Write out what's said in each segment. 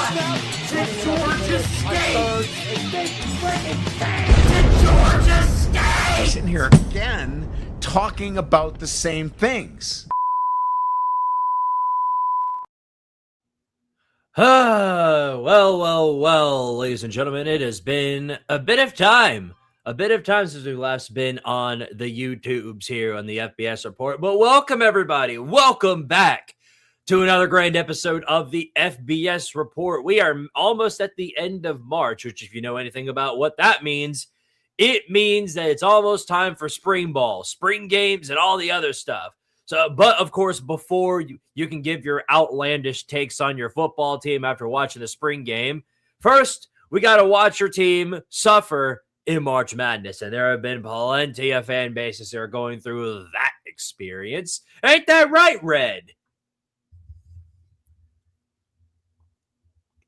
To Georgia State! To Georgia State! Sitting here again talking about the same things. Well, ladies and gentlemen, it has been a bit of time since we've last been on the YouTubes here on the FBS Report. But welcome, everybody. Welcome back to another grand episode of the FBS Report. We are almost at the end of March, which, if you know anything about what that means, it means that it's almost time for spring ball, spring games, and all the other stuff. So, but of course, before you can give your outlandish takes on your football team after watching the spring game, first, we got to watch your team suffer in March Madness. And there have been plenty of fan bases that are going through that experience. Ain't that right, Red?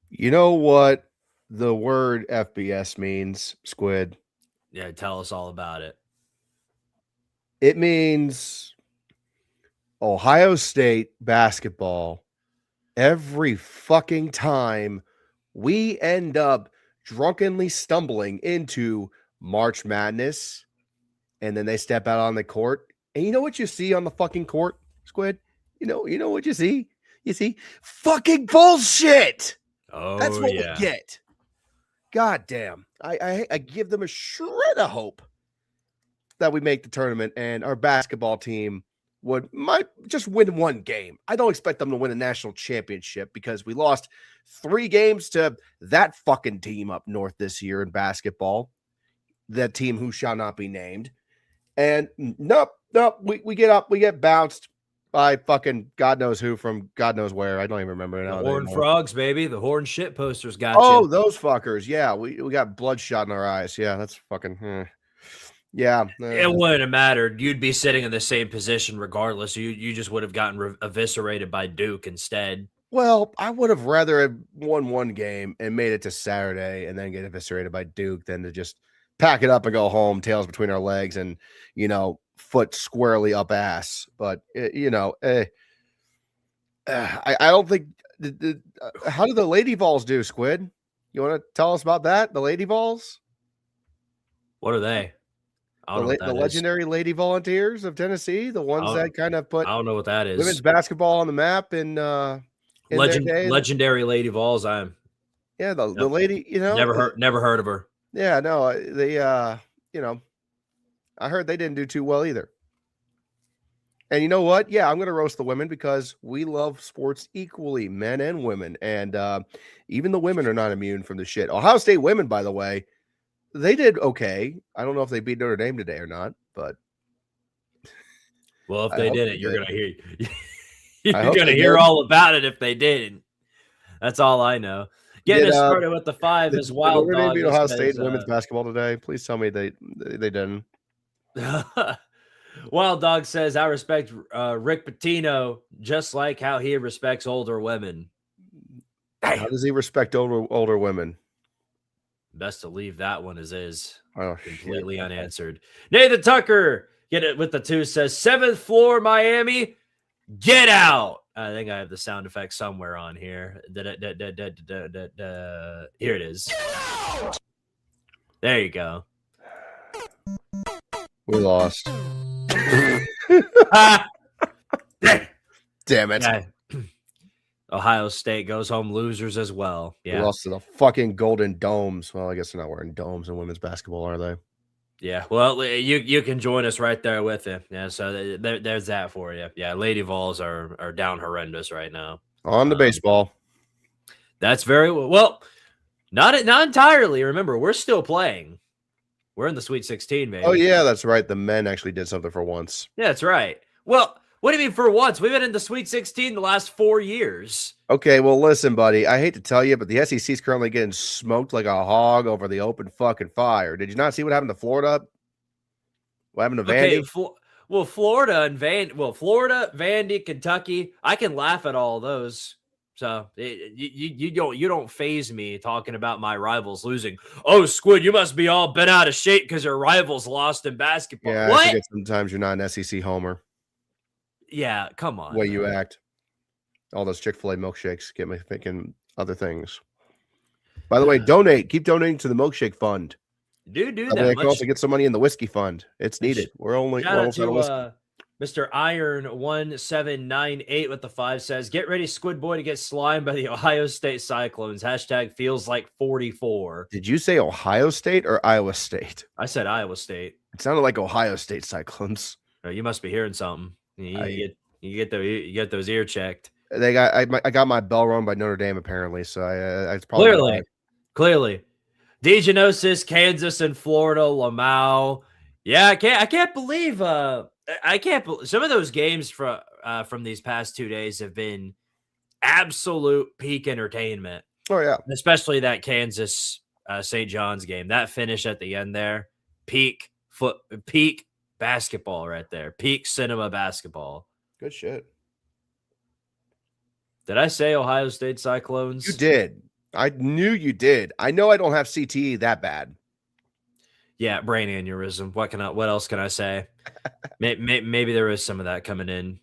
You know what the word FBS means, Squid? Yeah, tell us all about it. It means Ohio State basketball. Every fucking time we end up drunkenly stumbling into March Madness, and then they step out on the court, and you know what you see on the fucking court, Squid? You know what you see? You see fucking bullshit. Oh, that's what yeah. we get. God damn. I give them a shred of hope that we make the tournament and our basketball team might just win one game. I don't expect them to win a national championship because we lost 3 games to that fucking team up north this year in basketball. That team who shall not be named. And nope, we get bounced by fucking God knows who from God knows where. I don't even remember it. The Horned Frogs, baby. The Horned Shit posters got you. you. Those fuckers. Yeah, we got bloodshot in our eyes. Yeah, that's fucking... Yeah. It wouldn't have mattered. You'd be sitting in the same position regardless. You just would have gotten eviscerated by Duke instead. Well, I would have rather have won one game and made it to Saturday and then get eviscerated by Duke than to just pack it up and go home, tails between our legs and, foot squarely up ass. But, I don't think how do the Lady Vols do, Squid? You want to tell us about that? The Lady Vols? What are they? The legendary Lady Volunteers of Tennessee, the ones that kind of put I don't know what that is. Women's basketball on the map in legendary Lady Vols. The lady, never heard of her. Yeah, no, they I heard they didn't do too well either. And you know what? Yeah, I'm going to roast the women because we love sports equally, men and women. And even the women are not immune from the shit. Ohio State women, by the way, they did okay. I don't know if they beat Notre Dame today or not, but well, if they did it, you're gonna hear you're gonna hear all about it if they didn't. That's all I know. Getting us started with the 5 is Wild Dog. Beat Ohio State women's basketball today. Please tell me they didn't. Wild Dog says, "I respect Rick Pitino just like how he respects older women." How does he respect older women? Best to leave that one as is. Oh, completely unanswered. Nathan Tucker, get it with the 2, says 7th floor Miami, get out. I think I have the sound effect somewhere on here. Here it is. There you go. We lost. Damn it. Yeah. Ohio State goes home losers as well. Yeah. We lost to the fucking Golden Domes. Well, I guess they're not wearing domes in women's basketball, are they? Yeah. Well, you can join us right there with him. Yeah. So there's that for you. Yeah. Lady Vols are down horrendous right now. On the baseball. That's very well. Not entirely. Remember, we're still playing. We're in the Sweet 16, baby. Oh, yeah, that's right. The men actually did something for once. Yeah, that's right. Well, what do you mean for once? We've been in the Sweet 16 the last 4 years. Okay, well, listen, buddy. I hate to tell you, but the SEC is currently getting smoked like a hog over the open fucking fire. Did you not see what happened to Florida? What happened to Vandy? Florida, Vandy, Kentucky. I can laugh at all those. So you don't phase me talking about my rivals losing. Oh, Squid, you must be all bent out of shape because your rivals lost in basketball. Yeah, what? I forget sometimes you're not an SEC homer. Yeah, come on. The way you act. All those Chick-fil-A milkshakes get me thinking other things. By the way, donate. Keep donating to the Milkshake Fund. Do I that. can also get some money in the Whiskey Fund. It's needed. We're Shout out almost out of whiskey. to Mr. Iron1798 with the 5 says, get ready, Squid Boy, to get slimed by the Ohio State Cyclones. Hashtag feels like 44. Did you say Ohio State or Iowa State? I said Iowa State. It sounded like Ohio State Cyclones. Oh, you must be hearing something. You get those ear checked. I got my bell rung by Notre Dame apparently, so it's probably clearly. Degenosis, Kansas, and Florida, Lamau. Yeah, I can't believe some of those games from these past 2 days have been absolute peak entertainment. Oh yeah, especially that Kansas St. John's game. That finish at the end there, peak basketball right there, peak cinema basketball. Good shit. Did I say Ohio State Cyclones? You did. I knew you did. I know I don't have CTE that bad. Yeah, brain aneurysm. What else can I say? maybe there is some of that coming in.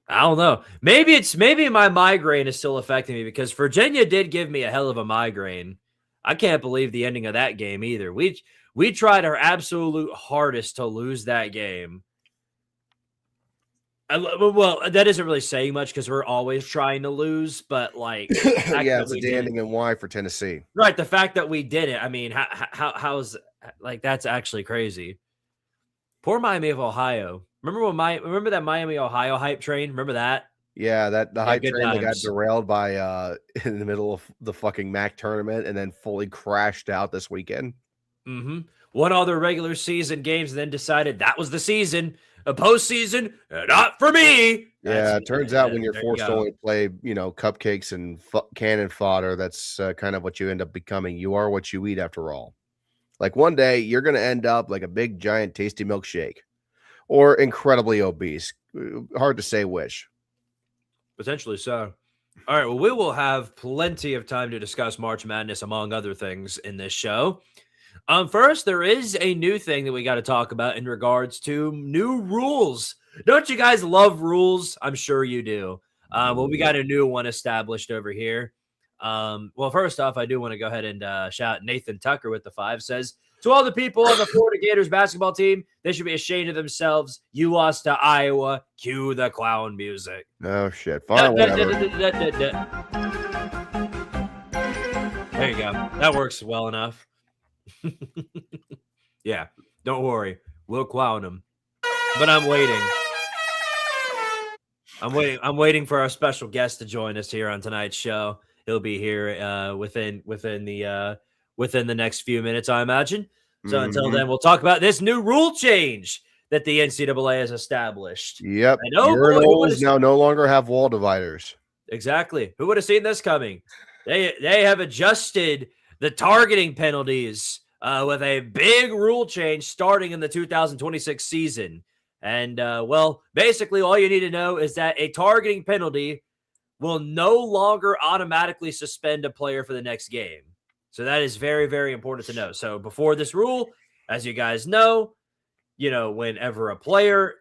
I don't know. Maybe my migraine is still affecting me because Virginia did give me a hell of a migraine. I can't believe the ending of that game either. We tried our absolute hardest to lose that game. Well, that isn't really saying much because we're always trying to lose, but like, yeah, it's a damning and why for Tennessee, right? The fact that we did it, I mean, how's like that's actually crazy. Poor Miami of Ohio. Remember that Miami Ohio hype train? Remember that? Yeah, the hype train that got derailed by in the middle of the fucking MAC tournament and then fully crashed out this weekend. Mm-hmm. Won all their regular season games and then decided that was the season. A postseason, not for me. Yeah, it turns out when you're forced to only play, cupcakes and cannon fodder, that's kind of what you end up becoming. You are what you eat after all. Like one day you're going to end up like a big, giant, tasty milkshake or incredibly obese. Hard to say which. Potentially so. All right, well, we will have plenty of time to discuss March Madness, among other things, in this show. First, there is a new thing that we got to talk about in regards to new rules. Don't you guys love rules? I'm sure you do. Well, we got a new one established over here. Well, first off, I do want to go ahead and shout Nathan Tucker with the 5 says, to all the people on the Florida Gators basketball team, they should be ashamed of themselves. You lost to Iowa. Cue the clown music. Oh, shit. Fine, there you go. That works well enough. Yeah, don't worry. We'll clown him. But I'm waiting. I'm waiting for our special guest to join us here on tonight's show. He'll be here within the next few minutes, I imagine. So until then, we'll talk about this new rule change that the NCAA has established. Yep. Urinals now no longer have wall dividers. Exactly. Who would have seen this coming? They have adjusted the targeting penalties with a big rule change starting in the 2026 season. And, well, basically all you need to know is that a targeting penalty will no longer automatically suspend a player for the next game. So that is very, very important to know. So before this rule, as you guys know, whenever a player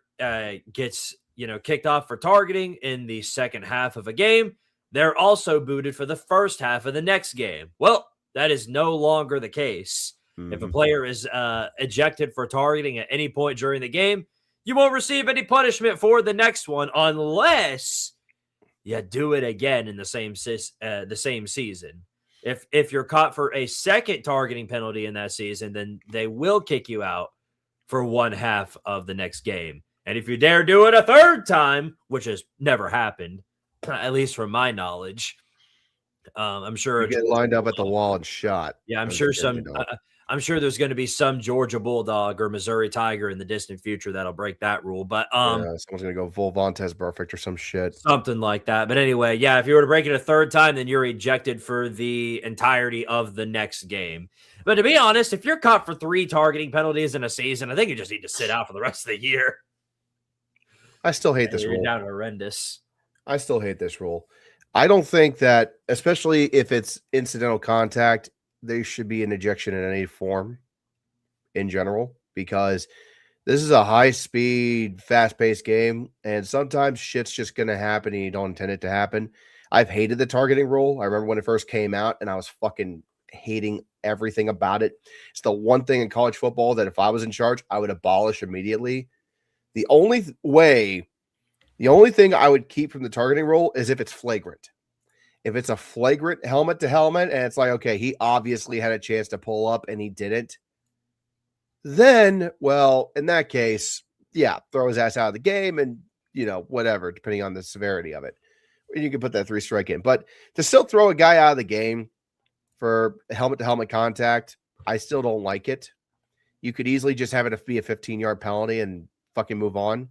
gets, kicked off for targeting in the second half of a game, they're also booted for the first half of the next game. Well, that is no longer the case. If a player is ejected for targeting at any point during the game, you won't receive any punishment for the next one unless you do it again in the same season. If you're caught for a second targeting penalty in that season, then they will kick you out for one half of the next game. And if you dare do it a third time, which has never happened, at least from my knowledge, I'm sure you get lined up at the wall and shot. Yeah, I'm sure I'm sure there's going to be some Georgia Bulldog or Missouri Tiger in the distant future that'll break that rule. But someone's going to go full Vontez perfect or some shit. Something like that. But anyway, yeah, if you were to break it a third time, then you're ejected for the entirety of the next game. But to be honest, if you're caught for 3 targeting penalties in a season, I think you just need to sit out for the rest of the year. I still hate this rule. Down horrendous. I still hate this rule. I don't think that, especially if it's incidental contact, there should be an ejection in any form in general, because this is a high-speed, fast-paced game, and sometimes shit's just going to happen and you don't intend it to happen. I've hated the targeting rule. I remember when it first came out, and I was fucking hating everything about it. It's the one thing in college football that if I was in charge, I would abolish immediately. The only thing I would keep from the targeting rule is if it's flagrant. If it's a flagrant helmet to helmet, and it's like, okay, he obviously had a chance to pull up and he didn't, then, well, in that case, yeah, throw his ass out of the game and, whatever, depending on the severity of it. You can put that 3-strike in. But to still throw a guy out of the game for helmet-to-helmet contact, I still don't like it. You could easily just have it be a 15-yard penalty and fucking move on,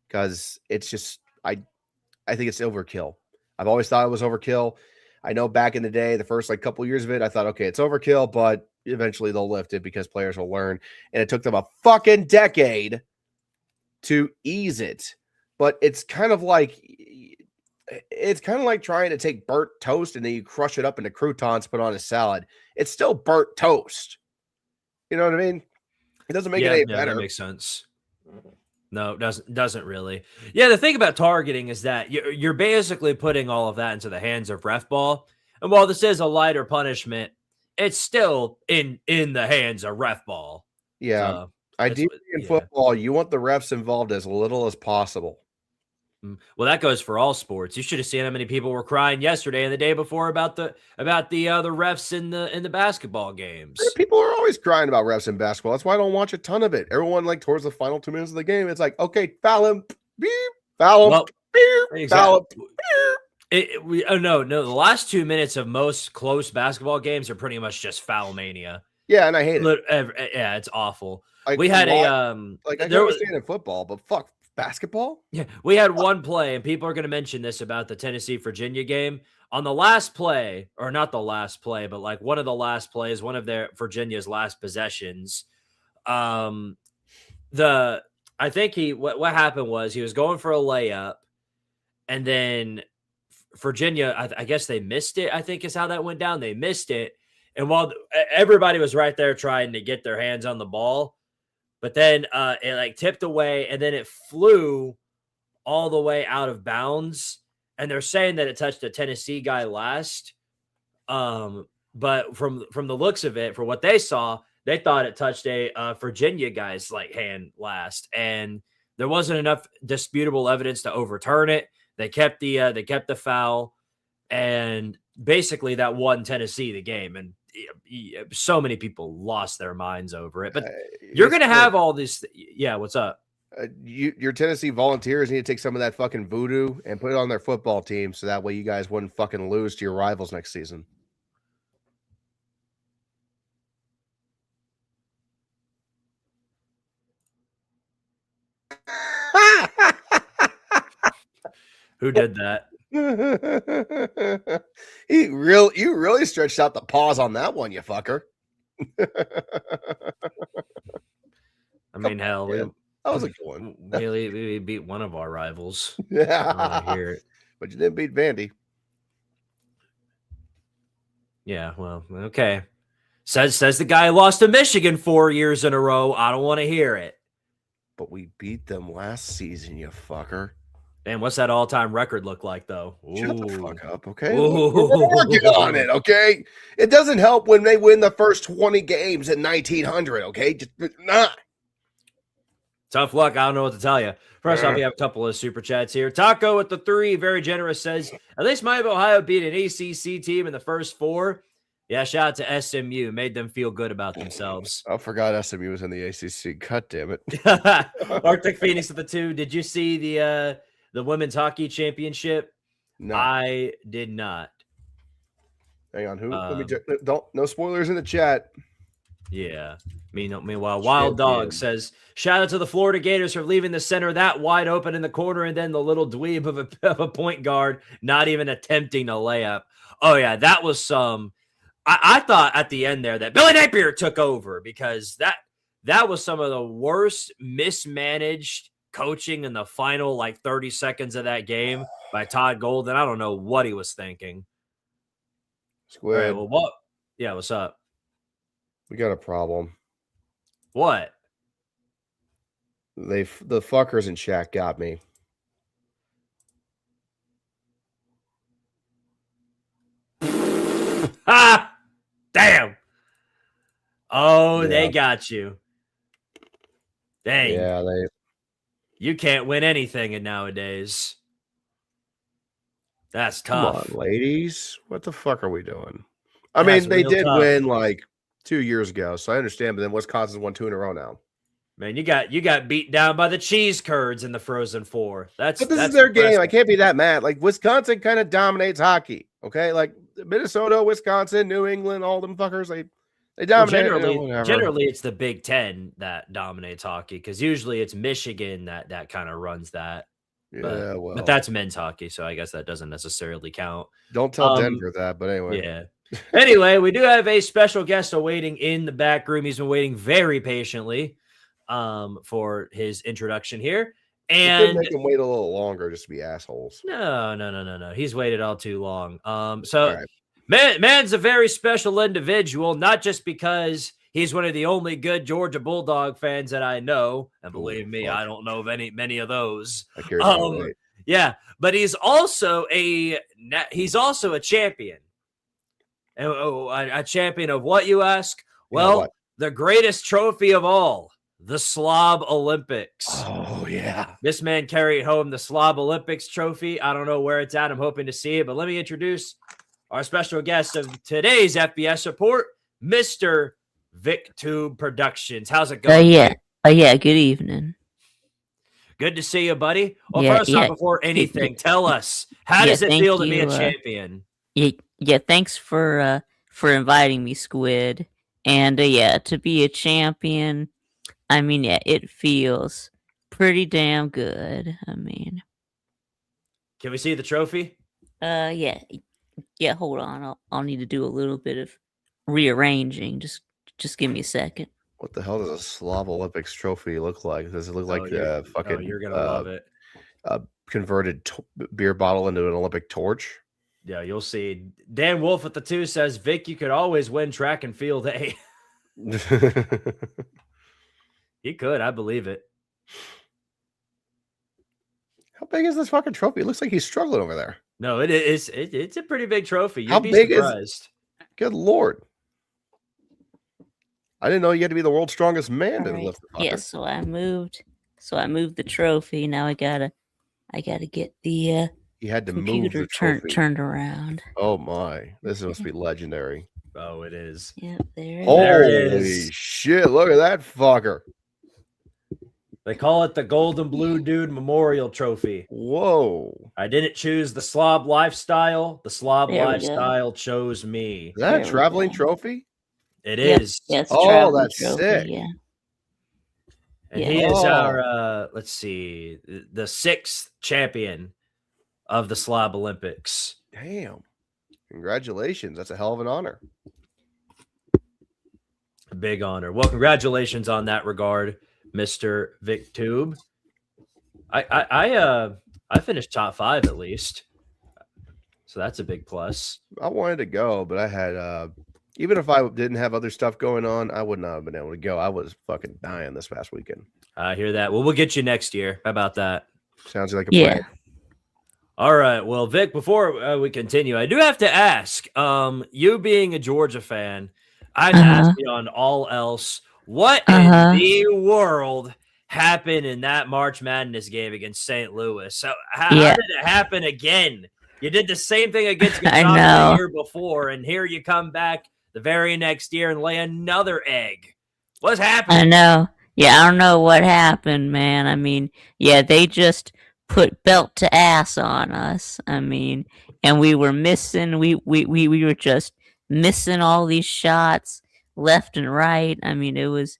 because it's just, I think it's overkill. I've always thought it was overkill. I know back in the day, the first couple years of it, I thought, okay, it's overkill, but eventually they'll lift it because players will learn. And it took them a fucking decade to ease it. But it's kind of like trying to take burnt toast and then you crush it up into croutons, put on a salad. It's still burnt toast. You know what I mean? It doesn't make it any better. That makes sense. No, doesn't really. Yeah, the thing about targeting is that you're basically putting all of that into the hands of ref ball. And while this is a lighter punishment, it's still in the hands of ref ball. Yeah. Ideally in football, you want the refs involved as little as possible. Well, that goes for all sports. You should have seen how many people were crying yesterday and the day before about the refs in the basketball games. People are always crying about refs in basketball. That's why I don't watch a ton of it. Everyone towards the final 2 minutes of the game, it's like, okay, foul him, beep, foul him, well, beep, foul him. No. The last 2 minutes of most close basketball games are pretty much just foul mania. Yeah, and I hate it. Yeah, it's awful. We had I can understand in football, but fuck. Basketball? Yeah, we had one play, and people are going to mention this about the Tennessee-Virginia game. On the last play, or not the last play, but one of the last plays, one of Virginia's last possessions, I think what happened was he was going for a layup, and then Virginia, I guess they missed it, I think is how that went down. They missed it, and while everybody was right there trying to get their hands on the ball, but then it tipped away, and then it flew all the way out of bounds. And they're saying that it touched a Tennessee guy last. But from the looks of it, for what they saw, they thought it touched a Virginia guy's hand last. And there wasn't enough disputable evidence to overturn it. They kept the foul, and basically that won Tennessee the game. And so many people lost their minds over it, but you're going to have all this. Yeah. What's up? Your Tennessee Volunteers need to take some of that fucking voodoo and put it on their football team. So that way you guys wouldn't fucking lose to your rivals next season. Who did that? You really stretched out the pause on that one, you fucker. I mean, hell, that was a good one. we beat one of our rivals. Yeah, I hear it, but you didn't beat Vandy. Yeah, well, okay. Says the guy who lost to Michigan 4 years in a row. I don't want to hear it. But we beat them last season, you fucker. And what's that all-time record look like, though? Shut the fuck up, okay? We're working on it, okay? It doesn't help when they win the first 20 games in 1900, okay? Just not. Tough luck. I don't know what to tell you. First off, we have a couple of super chats here. Taco with the 3, very generous, says, at least Miami of Ohio beat an ACC team in the first 4. Yeah, shout out to SMU. Made them feel good about themselves. I forgot SMU was in the ACC. God damn it. Arctic Phoenix with the 2. Did you see the women's hockey championship? No, I did not. Hang on, who? No spoilers in the chat. Yeah. Meanwhile, Wild Dog says, shout out to the Florida Gators for leaving the center that wide open in the corner, and then the little dweeb of a point guard not even attempting a layup. Oh yeah, that was some. I thought at the end there that Billy Napier took over, because that was some of the worst mismanaged coaching in the final 30 seconds of that game by Todd Golden. I don't know what he was thinking. Squid. Right, well, what? Yeah, what's up? We got a problem. What? The fuckers in chat got me. Ha! Damn. Oh, Yeah. they got you. Dang. Yeah, You can't win anything nowadays. That's come tough. on, ladies. What the fuck are we doing? I That's mean, they real did tough. win like 2 years ago, so I understand. But then Wisconsin's won 2 in a row now. Man, you got beat down by the cheese curds in the Frozen Four. But this that's is their game. I impressive. can't be that mad. Like Wisconsin kind of dominates hockey. Okay, like Minnesota, Wisconsin, New England, all them fuckers. They Well, dominate. generally, it's the Big Ten that dominates hockey because usually it's Michigan that kind of runs that. Yeah, But that's men's hockey, so I guess that doesn't necessarily count. don't tell Denver that. But anyway, Yeah. Anyway, we do have a special guest awaiting in the back room. He's been waiting very patiently for his introduction here. It And could make them wait a little longer just to be assholes. no. He's waited all too long. All So right. man's a very special individual, not just because he's one of the only good Georgia Bulldog fans that I know. And believe me, fuck. I don't know of many of those. I care about it. Yeah, but he's also a champion. And a champion of what, you ask? You know Well, what? the greatest trophy of all, the Slob Olympics. Oh yeah. This man carried home the Slob Olympics trophy. I don't know where it's at. I'm hoping to see it, but let me introduce our special guest of today's FBS Report, Mr. VikTube Productions. How's it going? Yeah. Good evening. Good to see you, buddy. Well, Yeah, first yeah. off, before anything, tell us, how Yeah, does it thank feel to be a you, champion? Yeah. Thanks for inviting me, Squid. And yeah, to be a champion, I mean, yeah, it feels pretty damn good. I mean, Can we see the trophy? yeah. Hold on, I'll need to do a little bit of rearranging. Just give me a second. What the hell does a Slav Olympics trophy look like? Does it look like fucking you're gonna love it. converted beer bottle into an Olympic torch? Yeah, you'll see. Dan Wolf at the 2 says, Vic, you could always win track and field A. He could, I believe it. How big is this fucking trophy? It looks like he's struggling over there. No, it is. It's a pretty big trophy. You'd How be big is- surprised. Good lord. I didn't know you had to be the world's strongest man to Alright, lift the fucker. yeah, so I moved the trophy. Now I gotta get the He had to move computer the trophy. turned around. Oh my. This must be legendary. Oh, it is. Yep, there it There is. it Holy is. shit. Look at that fucker. They call it the Golden Blue Dude Memorial Trophy. Whoa. I didn't choose the slob lifestyle. The slob There we go. lifestyle chose me. Is that There a we traveling go. trophy? It Yeah, is. Yeah, it's a Oh, traveling that's trophy, sick. Yeah. And Yeah. he is Oh. our, let's see, the 6th champion of the Slob Olympics. Damn. Congratulations. That's a hell of an honor. A big honor. Well, congratulations on that regard, Mr. Vic Tube. I finished top 5 at least. So that's a big plus. I wanted to go, but I had even if I didn't have other stuff going on, I would not have been able to go. I was fucking dying this past weekend. I hear that. Well, we'll get you next year. How about that? Sounds like a Yeah. plan. All right. Well, Vic, before we continue, I do have to ask, you being a Georgia fan, I'd ask you on all else, what in the world happened in that March Madness game against St. Louis? So how did it happen again? You did the same thing against Gonzaga the year before, and here you come back the very next year and lay another egg. What's happening? I know. Yeah, I don't know what happened, man. I mean, yeah, they just put belt to ass on us. I mean, and we were missing. We were just missing all these shots left and right. I mean, it was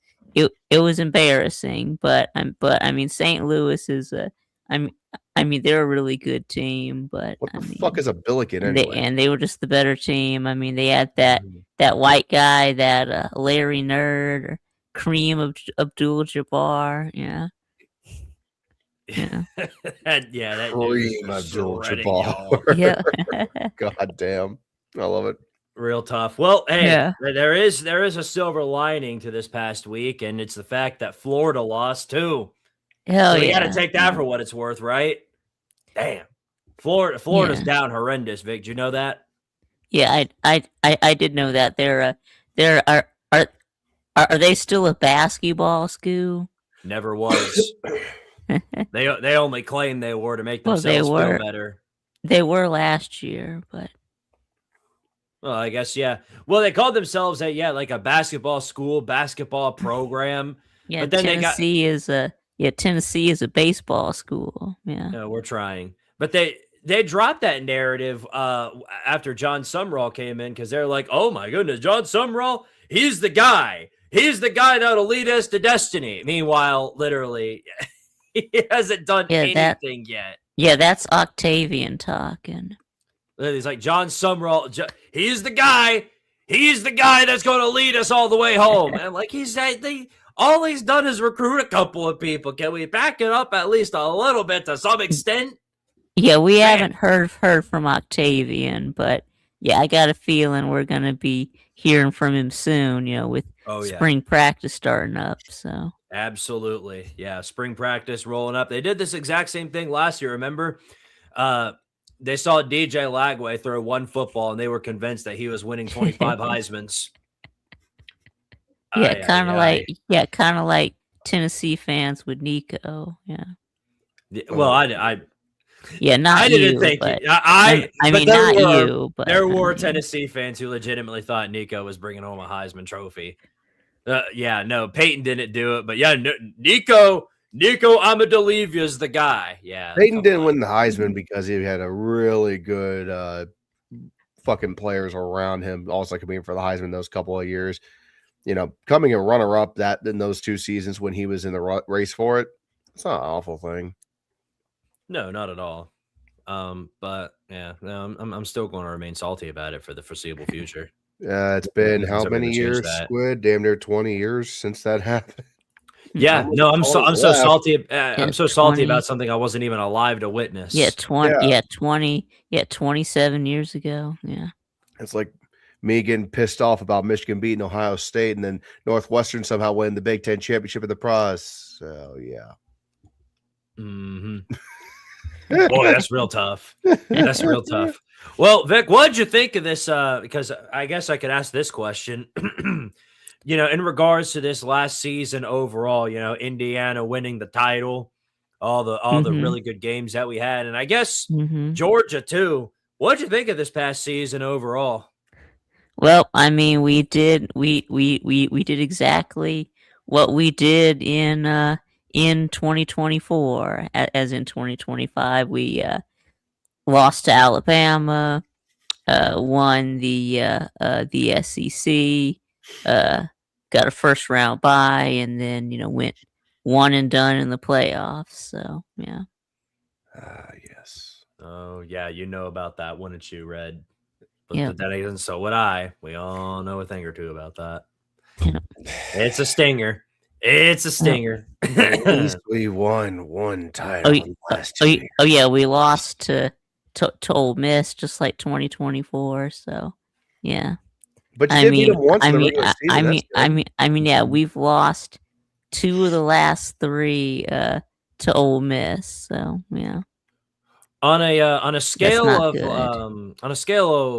embarrassing. But I mean, St. Louis is I mean, they're a really good team. But What the fuck is a Billiken anyway? and they were just the better team. I mean, they had that white guy, that Larry Nerd, or Kareem Abdul-Jabbar. Yeah. that Kareem dude's Abdul-Jabbar. Yeah. God damn. I love it. Real tough. Well, hey, Yeah. there is a silver lining to this past week, and it's the fact that Florida lost too. Hell So we yeah. got to take that for what it's worth, right? Damn. Florida's down horrendous, Vic. Do you know that? Yeah, I did know that. They're are they still a basketball school? Never was. They only claim they were to make Well, they themselves were. feel better. They were last year, but Well, I guess yeah. Well, they called themselves like a basketball school, basketball program. yeah, But then Tennessee is a baseball school. Yeah. No, we're trying. But they dropped that narrative after John Sumrall came in because they're like, oh my goodness, John Sumrall, he's the guy. He's the guy that'll lead us to destiny. Meanwhile, literally, he hasn't done anything yet. Yeah, that's Octavian talking. He's like, John Sumrall, he's the guy. He's the guy that's going to lead us all the way home. And like all he's done is recruit a couple of people. Can we back it up at least a little bit to some extent? Yeah, we haven't heard from Octavian, but yeah, I got a feeling we're gonna be hearing from him soon. With spring practice starting up. So absolutely, yeah, spring practice rolling up. They did this exact same thing last year. Remember, they saw DJ Lagway throw one football, and they were convinced that he was winning 25 Heismans. Yeah, kind of like Tennessee fans with Nico. Yeah. Well, I yeah, not I didn't you, think but, I mean, not you, but there were Tennessee fans who legitimately thought Nico was bringing home a Heisman Trophy. Yeah, no, Peyton didn't do it, but yeah, Nico Amadalevi is the guy. Yeah, Peyton didn't win the Heisman because he had a really good fucking players around him, also competing for the Heisman those couple of years. Coming a runner-up in those 2 seasons when he was in the race for it, it's not an awful thing. No, not at all. But yeah, no, I'm still going to remain salty about it for the foreseeable future. It's been how many years, Squid? Damn near 20 years since that happened. Yeah, no, I'm so salty. I'm so salty about something I wasn't even alive to witness. Yeah, 27 years ago. Yeah, it's like me getting pissed off about Michigan beating Ohio State, and then Northwestern somehow winning the Big Ten championship of the pros. So yeah. Mm-hmm. Boy, that's real tough. That's real tough. Well, Vic, what did you think of this? Because I guess I could ask this question. In regards to this last season overall, Indiana winning the title, all the really good games that we had, and I guess Georgia too. What did you think of this past season overall? Well, I mean, we did exactly what we did in 2024, as in 2025, we lost to Alabama, won the SEC, got a first round bye, and then went one and done in the playoffs. So yeah. Yes. Oh yeah, about that, wouldn't you, Red? But that isn't so would I. We all know a thing or two about that. Yeah. It's a stinger. It's a stinger. At least we won one title last year. Oh yeah, we lost to Ole Miss just like 2024. So yeah. But you did beat them once. I mean, yeah, we've lost 2 of the last 3 to Ole Miss. So yeah. On a scale of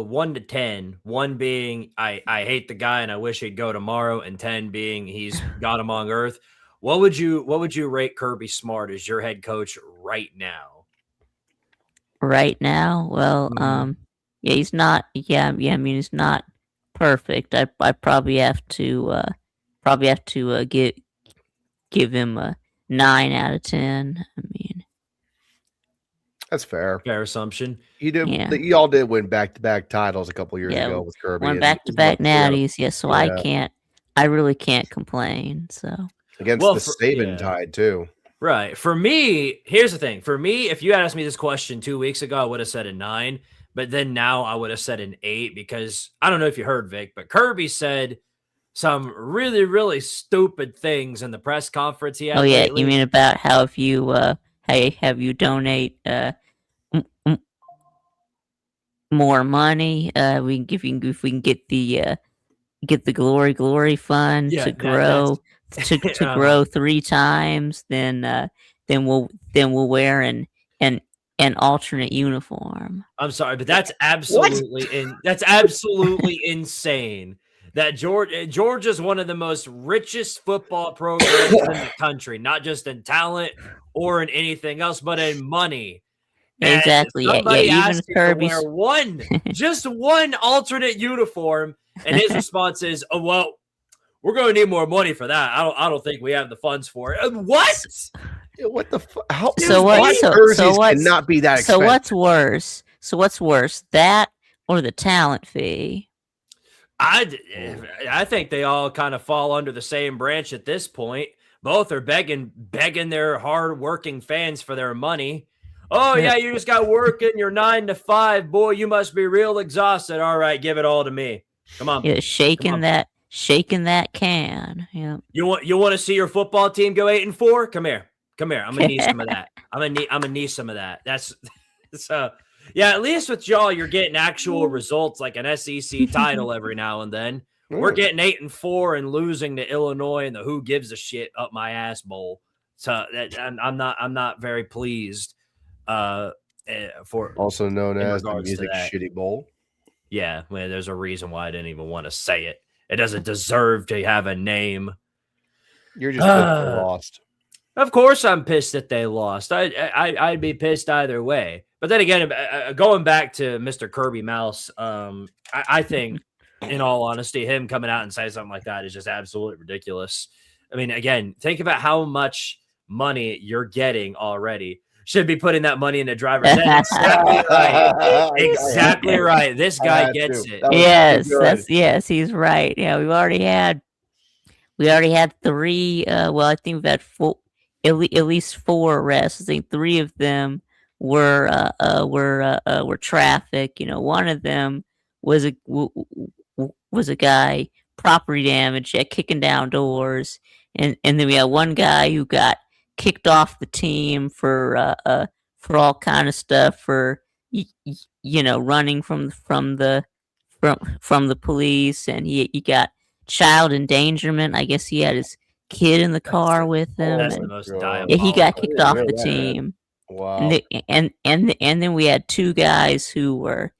1 to 10, 1 being I hate the guy and I wish he'd go tomorrow, and 10 being he's God among earth, what would you rate Kirby Smart as your head coach right now? Right now, well, yeah, he's not. Yeah, I mean, he's not perfect. I probably have to give him a 9 out of 10. I mean. That's fair. Fair assumption. You did. Yeah. You all did win back-to-back titles a couple years ago with Kirby. Won back-to-back natties. Yeah, so I really can't complain. So against the Saban tide too. Right. For me, here's the thing. For me, if you had asked me this question 2 weeks ago, I would have said a 9. But then now I would have said an 8 because I don't know if you heard, Vic, but Kirby said some really, really stupid things in the press conference he had. Oh yeah, lately. You mean about how if you have you donate more money, if we can get the glory fund to grow to grow 3 times, then we'll wear an an alternate uniform. I'm sorry, but that's absolutely insane. That Georgia's one of the most richest football programs in the country, not just in talent or in anything else, but in money. And Exactly. Yeah, somebody even asked him to Kirby's wear just one alternate uniform, and his response is, "Oh well, we're going to need more money for that. I don't think we have the funds for it." What? What the fuck? How? So what? Cannot be that expensive. So what's worse? So what's worse, that or the talent fee? I think they all kind of fall under the same branch at this point. Both are begging their hard-working fans for their money. Oh yeah, you just got working. You're 9 to 5, boy. You must be real exhausted. All right, give it all to me. Come on. Yeah, shaking that can. Yeah. You want to see your football team go 8-4? Come here. I'm gonna need some of that. I'm gonna need some of that. That's so. Yeah, at least with y'all, you're getting actual results like an SEC title every now and then. We're getting 8-4 and losing to Illinois in the who gives a shit up my ass bowl. So I'm not very pleased. For Also known as the regards to Music that. Shitty Bowl. Yeah, well, there's a reason why I didn't even want to say it. It doesn't deserve to have a name. You're just lost. Of course, I'm pissed that they lost. I'd be pissed either way. But then again, going back to Mr. Kirby Mouse, I think, in all honesty, him coming out and saying something like that is just absolutely ridiculous. I mean, again, think about how much money you're getting already. Should be putting that money in the driver's head. Exactly right. Exactly right. This guy gets it. Yes, he's right. Yeah, we already had 3. Well, I think we've had 4, at least 4 arrests. I think 3 of them were traffic. You know, one of them was a guy property damage, kicking down doors, and then we had one guy who got kicked off the team for all kind of stuff, for running from the police, and he got child endangerment. I guess he had his kid in the car with him. That's the most diabolical. Yeah, he got kicked off the team. Wow. And then we had 2 guys who were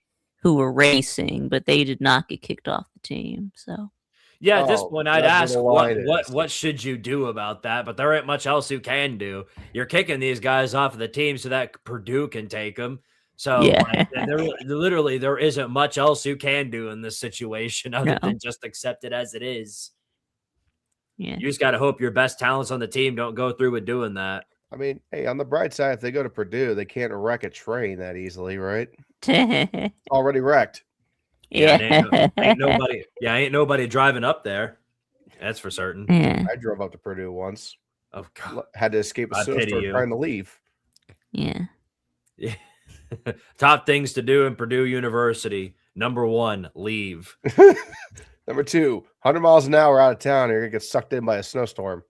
racing, but they did not get kicked off the team. So yeah, at this point, I'd ask what should you do about that? But there ain't much else you can do. You're kicking these guys off of the team so that Purdue can take them. So yeah. There isn't much else you can do in this situation other than just accept it as it is. Yeah, you just got to hope your best talents on the team don't go through with doing that. I mean, hey, on the bright side, if they go to Purdue, they can't wreck a train that easily, right? Already wrecked. Yeah. Ain't nobody driving up there. That's for certain. Yeah. I drove up to Purdue once. Oh God. Had to escape a snowstorm trying to leave. Yeah. Top things to do in Purdue University. Number 1, leave. Number 2, 100 miles an hour out of town, you're gonna get sucked in by a snowstorm.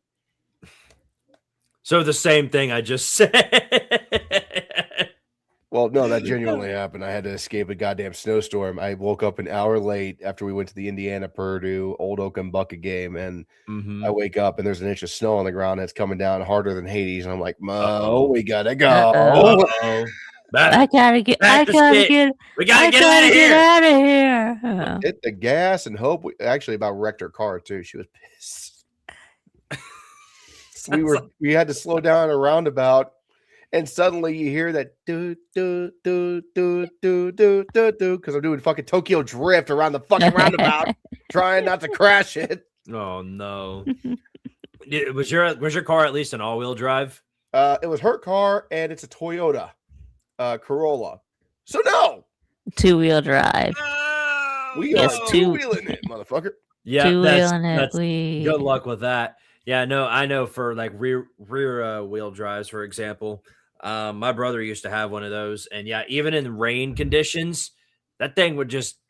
So the same thing I just said. Well, no, that genuinely happened. I had to escape a goddamn snowstorm. I woke up an hour late after we went to the Indiana-Purdue Old Oaken Bucket game, and I wake up and there's an inch of snow on the ground, and it's coming down harder than Hades, and I'm like, Mo, we gotta go. I gotta get out of here. Hit the gas and hope. Actually, about wrecked her car too. She was pissed. We had to slow down a roundabout, and suddenly you hear that do do do do do do do do, because I'm doing fucking Tokyo Drift around the fucking roundabout, trying not to crash it. Oh no! Was your car at least an all-wheel drive? It was her car, and it's a Toyota Corolla. So no, 2-wheel drive. We are 2-wheeling it, motherfucker. Yeah, 2-wheeling that's it. Good luck with that. Yeah, no, I know for like rear wheel drives, for example. My brother used to have one of those, and yeah, even in rain conditions, that thing would just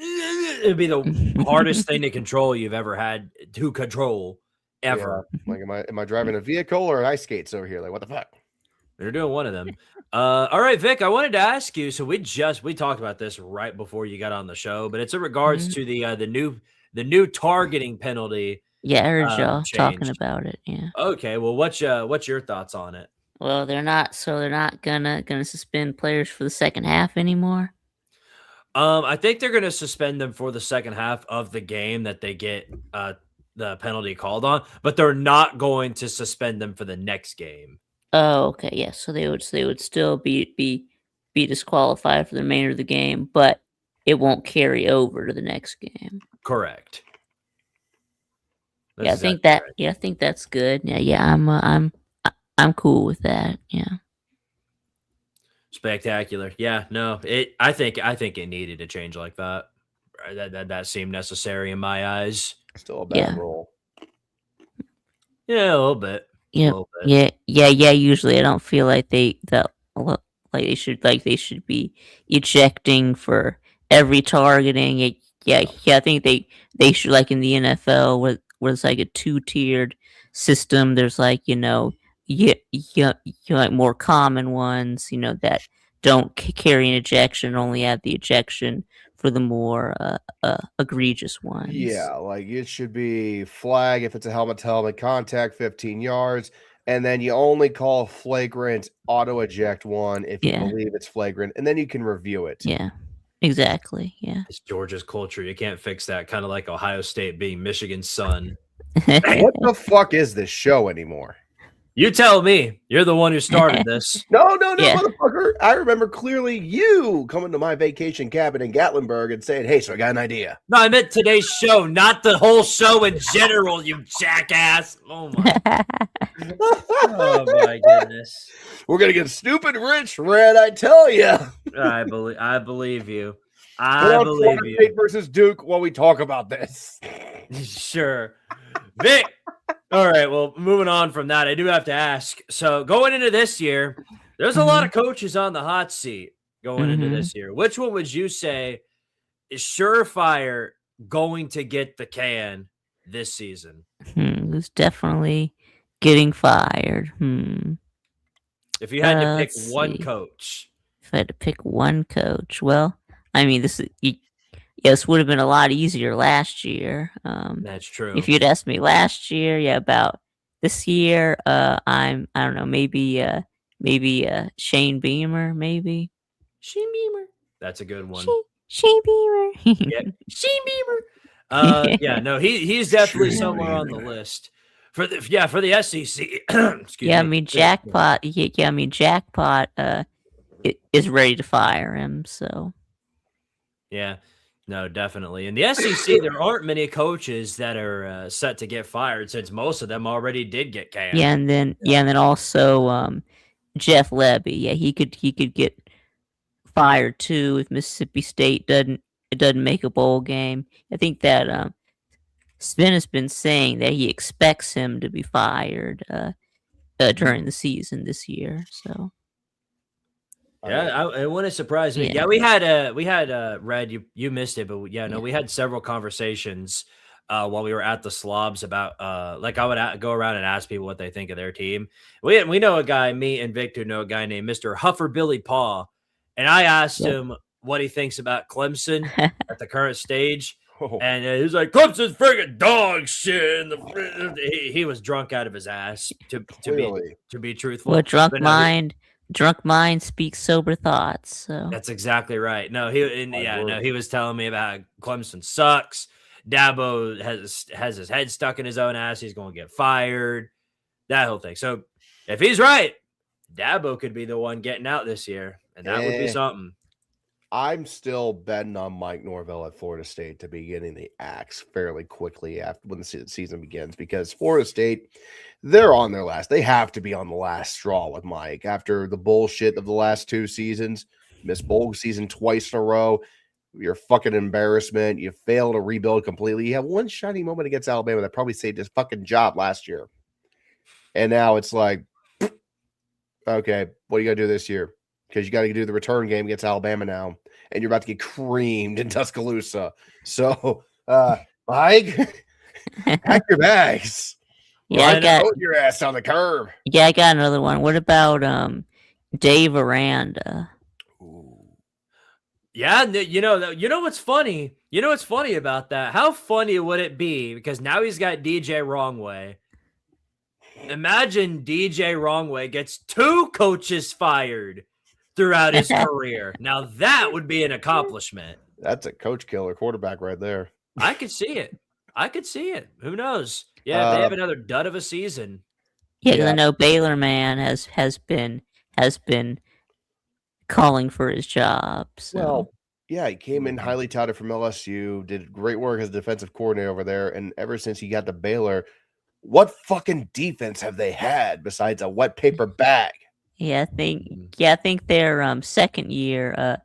it'd be the hardest thing to control you've ever had to control ever. Yeah. Like, am I driving a vehicle or ice skates over here? Like, what the fuck? They're doing one of them. All right, Vic, I wanted to ask you. So we talked about this right before you got on the show, but it's in regards to the new targeting penalty. Yeah, I heard y'all talking about it. Yeah. Okay. Well, what's your thoughts on it? Well, they're not. So they're not gonna suspend players for the second half anymore. I think they're going to suspend them for the second half of the game that they get the penalty called on, but they're not going to suspend them for the next game. Oh, okay. Yes. So they would still be disqualified for the remainder of the game, but it won't carry over to the next game. Correct. That's Yeah, I think exactly that. right. Yeah, I think that's good. Yeah. I'm cool with that. Yeah. Spectacular. Yeah, no, I think it needed to change like that. That seemed necessary in my eyes. Still a bad Yeah. roll. Yeah, a little bit. Yeah. A little bit. Yeah. Usually, I don't feel like they should be ejecting for every targeting. Yeah. I think they should, like in the NFL where it's like a 2-tiered system. There's like like more common ones, that don't carry an ejection, only have the ejection for the more egregious ones. Yeah, like it should be flag if it's a helmet to helmet contact, 15 yards, and then you only call flagrant auto eject one if you Yeah. believe it's flagrant, and then you can review it. Yeah, exactly. Yeah. It's Georgia's culture. You can't fix that. Kind of like Ohio State being Michigan's son. What the fuck is this show anymore? You tell me. You're the one who started this. No, Yeah. motherfucker. I remember clearly you coming to my vacation cabin in Gatlinburg and saying, hey, so I got an idea. No, I meant today's show, not the whole show in general, you jackass. Oh my goodness. We're going to get stupid rich, Red, I tell you. I believe you. Put I on believe Florida you. State versus Duke while we talk about this. Sure. Vic. All right. Well, moving on from that, I do have to ask. So going into this year, there's a lot of coaches on the hot seat going into this year. Which one would you say is surefire going to get the can this season? Who's definitely getting fired? If you had to pick Let's one see. coach. If I had to pick one coach, well, I mean, this would have been a lot easier last year. That's true. If you'd asked me last year, about this year, I don't know, maybe Shane Beamer, maybe. Shane Beamer. That's a good one. Shane Beamer. Yeah, Shane Beamer. Yeah, no, he's definitely Shane somewhere on the Beamer. list for the SEC. Excuse Yeah, I me. mean Jackpot. Yeah, I mean Jackpot. Is ready to fire him. So. Yeah, no, definitely. In the SEC, there aren't many coaches that are set to get fired since most of them already did get canned. Yeah, and then also Jeff Levy. Yeah, he could get fired too if Mississippi State doesn't make a bowl game. I think that Spin has been saying that he expects him to be fired during the season this year. So. Yeah, it wouldn't surprise me. Yeah, we had Red. You missed it, but we had several conversations while we were at the slobs about like I would go around and ask people what they think of their team. We know a guy, me and Victor know a guy named Mr. Huffer Billy Paw, and I asked him what he thinks about Clemson at the current stage. And he's like, Clemson's friggin' dog shit. He was drunk out of his ass to be truthful. Well, drunk mind speaks sober thoughts. So that's exactly right. No, he was telling me about Clemson sucks. Dabo has his head stuck in his own ass. He's going to get fired. That whole thing. So if he's right, Dabo could be the one getting out this year, and that would be something. I'm still betting on Mike Norvell at Florida State to be getting the axe fairly quickly after when the season begins, because Florida State, they're on their last. They have to be on the last straw with Mike after the bullshit of the last 2 seasons. Missed bowl season twice in a row. You're fucking embarrassment. You fail to rebuild completely. You have one shiny moment against Alabama that probably saved his fucking job last year. And now it's like, okay, what are you going to do this year? Because you got to do the return game against Alabama now, and you're about to get creamed in Tuscaloosa. So, Mike, pack your bags. Yeah, I got your ass on the curb. Yeah, I got another one. What about Dave Aranda? Yeah, you know what's funny? You know what's funny about that? How funny would it be? Because now he's got DJ Wrongway. Imagine DJ Wrongway gets 2 coaches fired throughout his career. Now that would be an accomplishment. That's a coach killer quarterback right there. I could see it. Who knows? Yeah, if they have another dud of a season. Yeah, 'cause I know Baylor man has been calling for his job. So. Well, yeah, he came in highly touted from LSU, did great work as defensive coordinator over there, and ever since he got to Baylor, what fucking defense have they had besides a wet paper bag? I think their second year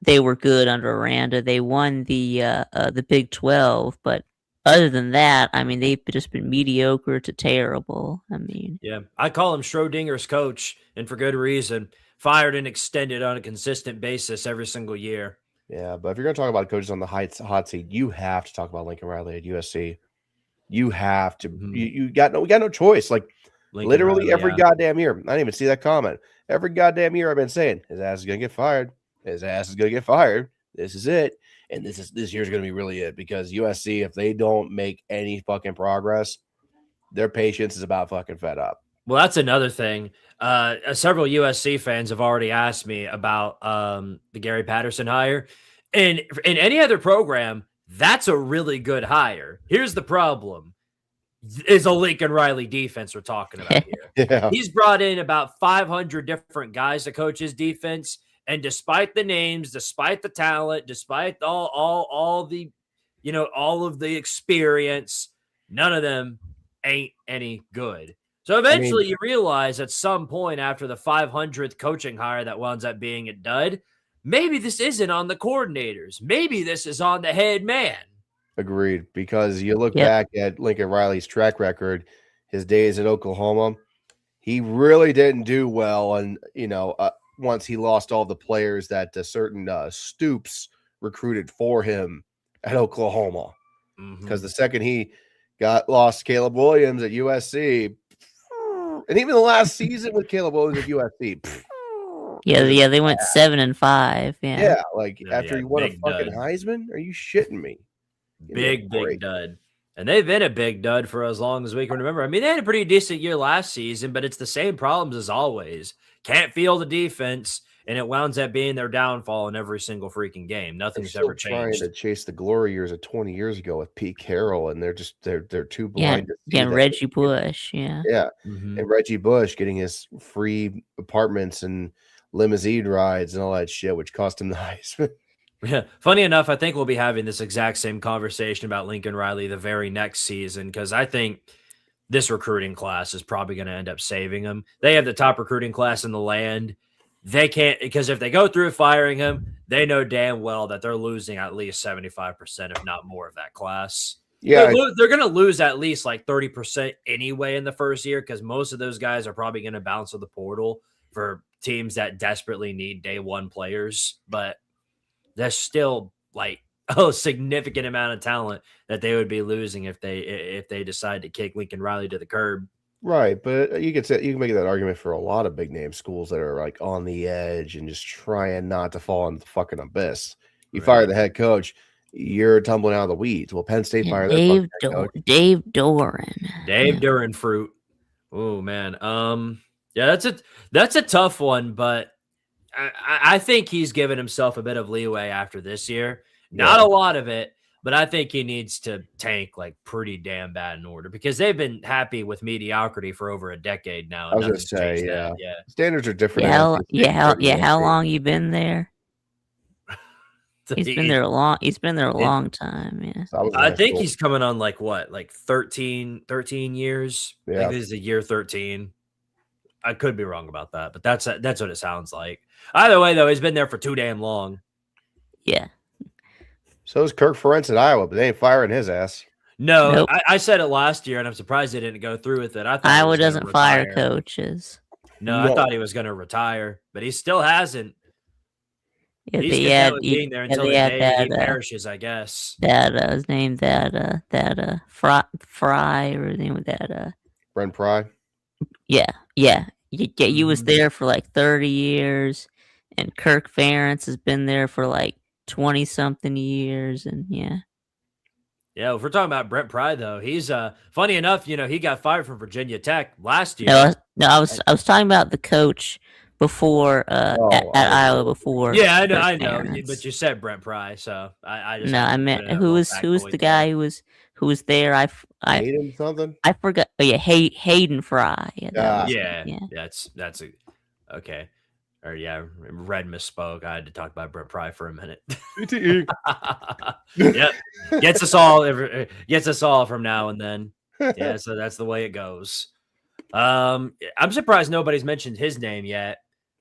they were good under Aranda. They won the Big 12, but other than that, I mean, they've just been mediocre to terrible. I mean, yeah, I call him Schrodinger's coach, and for good reason. Fired and extended on a consistent basis every single year. Yeah, but if you're going to talk about coaches on the hot seat, you have to talk about Lincoln Riley at USC. You have to. We got no choice. Like Lincoln literally Riley, every goddamn year. I didn't even see that comment. Every goddamn year I've been saying his ass is going to get fired. His ass is going to get fired. This is it. And this year's going to be really it, because USC, if they don't make any fucking progress, their patience is about fucking fed up. Well, that's another thing. Several USC fans have already asked me about the Gary Patterson hire. And in any other program, that's a really good hire. Here's the problem. Is a Lincoln Riley defense we're talking about here. Yeah. He's brought in about 500 different guys to coach his defense. And despite the names, despite the talent, despite all the, all of the experience, none of them ain't any good. So eventually you realize at some point after the 500th coaching hire that winds up being a dud, maybe this isn't on the coordinators. Maybe this is on the head man. Agreed. Because you look back at Lincoln Riley's track record, his days at Oklahoma, he really didn't do well. And, once he lost all the players that certain Stoops recruited for him at Oklahoma. Because the second he lost Caleb Williams at USC, and even the last season with Caleb Williams at USC. Yeah, they went 7-5. Yeah, after he won a fucking dud. Heisman? Are you shitting me? Big dud. And they've been a big dud for as long as we can remember. I mean, they had a pretty decent year last season, but it's the same problems as always. Can't field the defense, and it winds up being their downfall in every single freaking game. Nothing's ever changed. Trying to chase the glory years of 20 years ago with Pete Carroll, and they're too blind. And Reggie Bush, and Reggie Bush getting his free apartments and limousine rides and all that shit, which cost him the Heisman. Yeah. Funny enough, I think we'll be having this exact same conversation about Lincoln Riley the very next season, because I think this recruiting class is probably going to end up saving him. They have the top recruiting class in the land. They can't, because if they go through firing him, they know damn well that they're losing at least 75%, if not more, of that class. Yeah, they're going to lose at least like 30% anyway in the first year, because most of those guys are probably going to bounce to the portal for teams that desperately need day one players. But there's still like a significant amount of talent that they would be losing if they decide to kick Lincoln Riley to the curb. Right, but you can make that argument for a lot of big name schools that are like on the edge and just trying not to fall into the fucking abyss. You fire the head coach, you're tumbling out of the weeds. Well, Penn State fired Dave Doran. Dave Doran fruit. Oh man. Yeah, that's a tough one, but I think he's given himself a bit of leeway after this year. Not a lot of it, but I think he needs to tank like pretty damn bad in order, because they've been happy with mediocrity for over a decade now. I was going to say, yeah. Standards are different. How long you been there? He's been there a long time. Yeah. So I think he's coming on like 13 years. Yeah. I think this is a year 13. I could be wrong about that, but that's what it sounds like. Either way, though, he's been there for too damn long. Yeah. So is Kirk Ferentz at Iowa, but they ain't firing his ass. No, nope. I said it last year, and I'm surprised they didn't go through with it. I thought Iowa doesn't fire coaches. No, I thought he was going to retire, but he still hasn't. Yeah, he's being there until the day he perishes, I guess. His name Fry, or his name was Brent Pry. Yeah. You was there for like 30 years, and Kirk Ferentz has been there for like 20-something years, and yeah. Yeah, if we're talking about Brent Pry, though, he's funny enough. He got fired from Virginia Tech last year. I was talking about the coach before at Iowa before. Yeah, I know, but you said Brent Pry, so I just I meant who was the guy who was there? I Hayden something. I forgot. Oh yeah, Hayden Fry. Yeah, that's okay. Or Red misspoke. I had to talk about Brent Pry for a minute. Yep, gets us all from now and then. Yeah, so that's the way it goes. I'm surprised nobody's mentioned his name yet,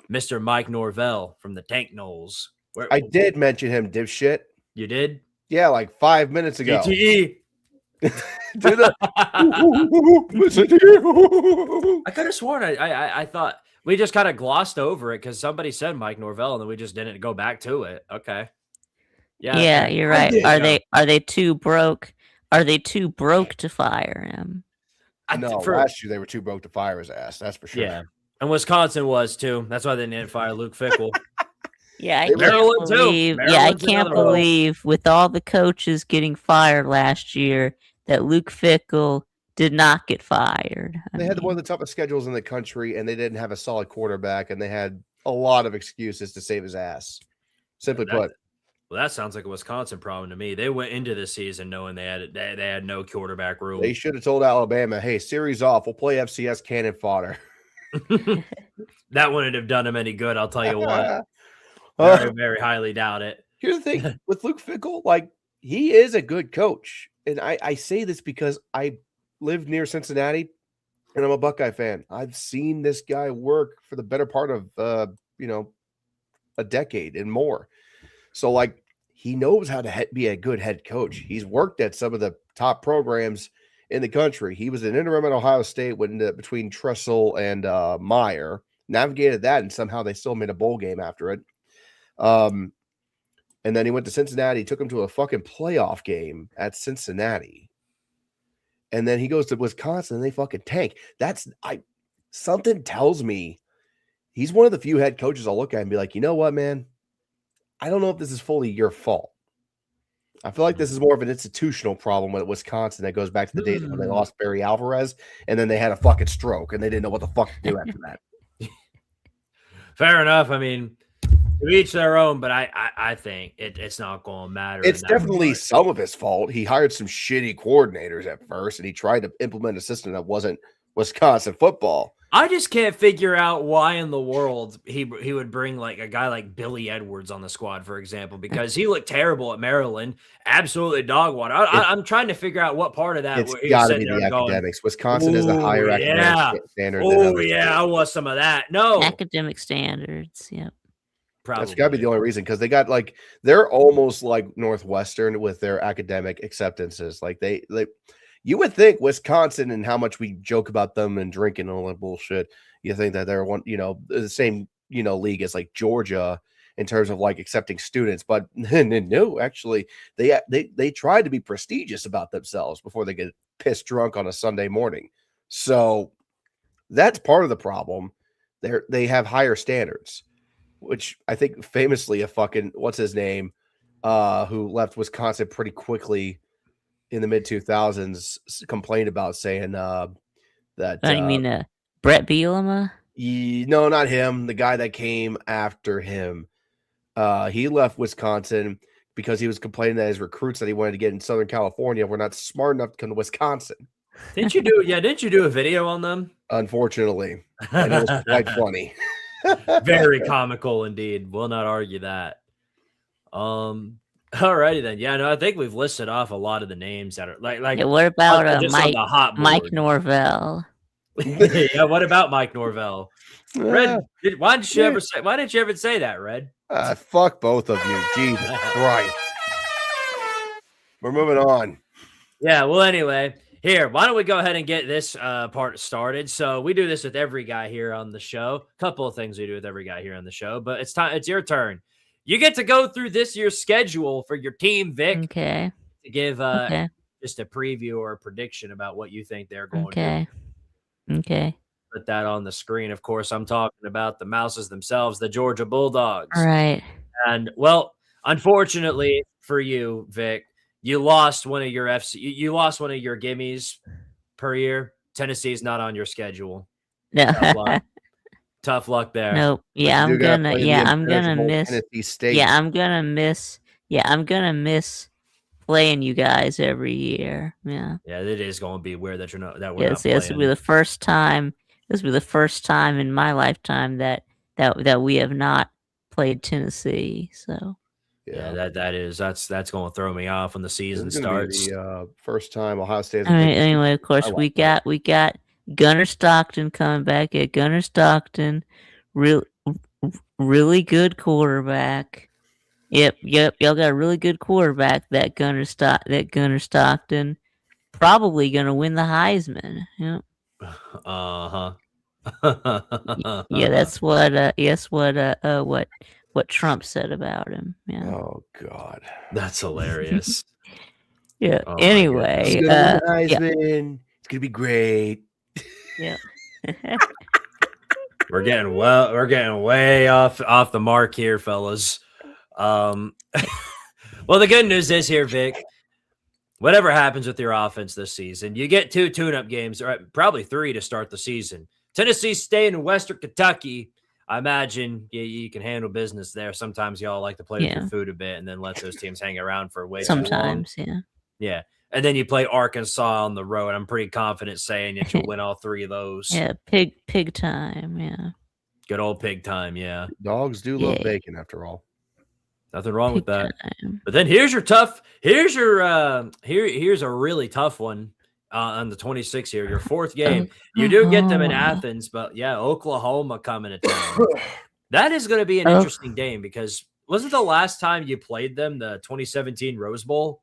Mr. Mike Norvell from the Tank Knowles. I did mention him, dipshit. You did? Yeah, like 5 minutes ago. DTE. I could have sworn I thought we just kind of glossed over it because somebody said Mike Norvell and then we just didn't go back to it. Okay. Yeah, you're right. Are they too broke? Are they too broke to fire him? Last year they were too broke to fire his ass. That's for sure. Yeah, and Wisconsin was too. That's why they didn't fire Luke Fickell. Yeah, I can't believe with all the coaches getting fired last year that Luke Fickell did not get fired. They had one of the toughest schedules in the country, and they didn't have a solid quarterback, and they had a lot of excuses to save his ass. Simply put. Well, that sounds like a Wisconsin problem to me. They went into the season knowing they had no quarterback room. They should have told Alabama, "Hey, series off. We'll play FCS cannon fodder." That wouldn't have done him any good. I'll tell you what. Very, very highly doubt it. Here's the thing with Luke Fickell, like he is a good coach, and I say this because I live near Cincinnati, and I'm a Buckeye fan. I've seen this guy work for the better part of a decade and more. So like he knows how to be a good head coach. He's worked at some of the top programs in the country. He was an interim at Ohio State between Tressel and Meyer, navigated that, and somehow they still made a bowl game after it. And then he went to Cincinnati, took him to a fucking playoff game at Cincinnati. And then he goes to Wisconsin and they fucking tank. Something tells me he's one of the few head coaches I'll look at and be like, you know what, man? I don't know if this is fully your fault. I feel like this is more of an institutional problem with Wisconsin that goes back to the days when they lost Barry Alvarez and then they had a fucking stroke and they didn't know what the fuck to do after that. Fair enough. I mean, to each their own, but I think it's not going to matter. It's definitely some of his fault. He hired some shitty coordinators at first, and he tried to implement a system that wasn't Wisconsin football. I just can't figure out why in the world he would bring like a guy like Billy Edwards on the squad, for example, because he looked terrible at Maryland, absolutely dog water. I'm trying to figure out what part of that. It's got to be the academics. Wisconsin is a higher academic standard. Oh yeah, I want some of that. No academic standards. Yep. Probably. That's got to be the only reason because they're almost like Northwestern with their academic acceptances. Like you would think Wisconsin and how much we joke about them and drinking and all that bullshit. You think that they're the same league as like Georgia in terms of like accepting students, but no, actually they tried to be prestigious about themselves before they get pissed drunk on a Sunday morning. So that's part of the problem. They have higher standards. Which I think famously what's his name, who left Wisconsin pretty quickly in the mid 2000s, complained about saying that. You mean Brett Bielema? No, not him. The guy that came after him. He left Wisconsin because he was complaining that his recruits that he wanted to get in Southern California were not smart enough to come to Wisconsin. Didn't you do a video on them? Unfortunately, and it was quite funny. Very comical indeed. Will not argue that. Alrighty then. Yeah, no, I think we've listed off a lot of the names that are like. Yeah, what about Mike Norvell? Yeah, what about Mike Norvell? Red, why didn't you ever say that, Red? Fuck both of you. Jesus Christ. We're moving on. Yeah. Well, anyway. Here, why don't we go ahead and get this part started? So we do this with every guy here on the show. A couple of things we do with every guy here on the show, but it's time. It's your turn. You get to go through this year's schedule for your team, Vic. Okay. To give just a preview or a prediction about what you think they're going to do. Okay. Put that on the screen. Of course, I'm talking about the Mouses themselves, the Georgia Bulldogs. All right. And, well, unfortunately for you, Vic, you lost one of your you lost one of your gimmies per year. Tennessee's not on your schedule. No. Tough luck there. Nope. Yeah, You I'm gotta gonna. play the Yeah, I'm gonna impenetrable miss. Tennessee State. Yeah, I'm gonna miss. Yeah, I'm gonna miss playing you guys every year. Yeah. Yeah, it is going to be weird that we're not Yes. This will be playing. the first time. This will be the first time in my lifetime that we have not played Tennessee. So. Yeah, that's going to throw me off when the season This is gonna starts. be the first time Ohio State. I mean, anyway, of course, we got Gunnar Stockton coming back at Gunnar Stockton, really good quarterback. Yep, y'all got a really good quarterback. That Gunnar Stockton, probably gonna win the Heisman. Yep. Yeah, that's what Trump said about him. Yeah. Oh God, That's hilarious. Yeah. Oh my Anyway, he's gonna win the Heisman. It's gonna be great. yeah. We're getting way off the mark here, fellas. Well, the good news is here, Vic. Whatever happens with your offense this season, you get 2 tune-up games, or probably 3 to start the season. Tennessee State and Western Kentucky. I imagine you can handle business there. Sometimes y'all like to play with your food a bit and then let those teams hang around for way too long. Sometimes, yeah. Yeah. And then you play Arkansas on the road. I'm pretty confident saying that you'll win all 3 of those. Yeah, pig time, yeah. Good old pig time, yeah. Dogs do love bacon, after all. Nothing wrong with that. Time. But then here's a really tough one on the 26th here, your 4th game. You do get them in Athens, but yeah, Oklahoma coming to town. That is going to be an interesting game because wasn't the last time you played them the 2017 Rose Bowl?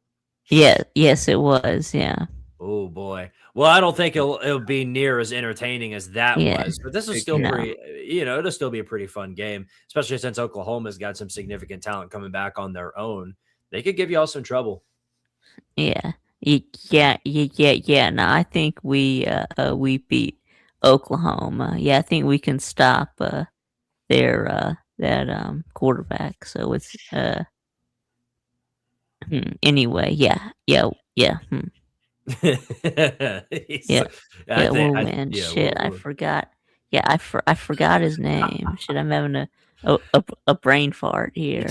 Yeah, yes, it was. Yeah. Oh boy. Well, I don't think it'll be near as entertaining as that was, but this is still pretty. It'll still be a pretty fun game, especially since Oklahoma's got some significant talent coming back on their own. They could give you all some trouble. Yeah. No, I think we beat Oklahoma. Yeah, I think we can stop their quarterback. So it's anyway. Yeah. We'll win. Shit, I forgot. Yeah, I forgot his name. Shit, I'm having a brain fart here. You're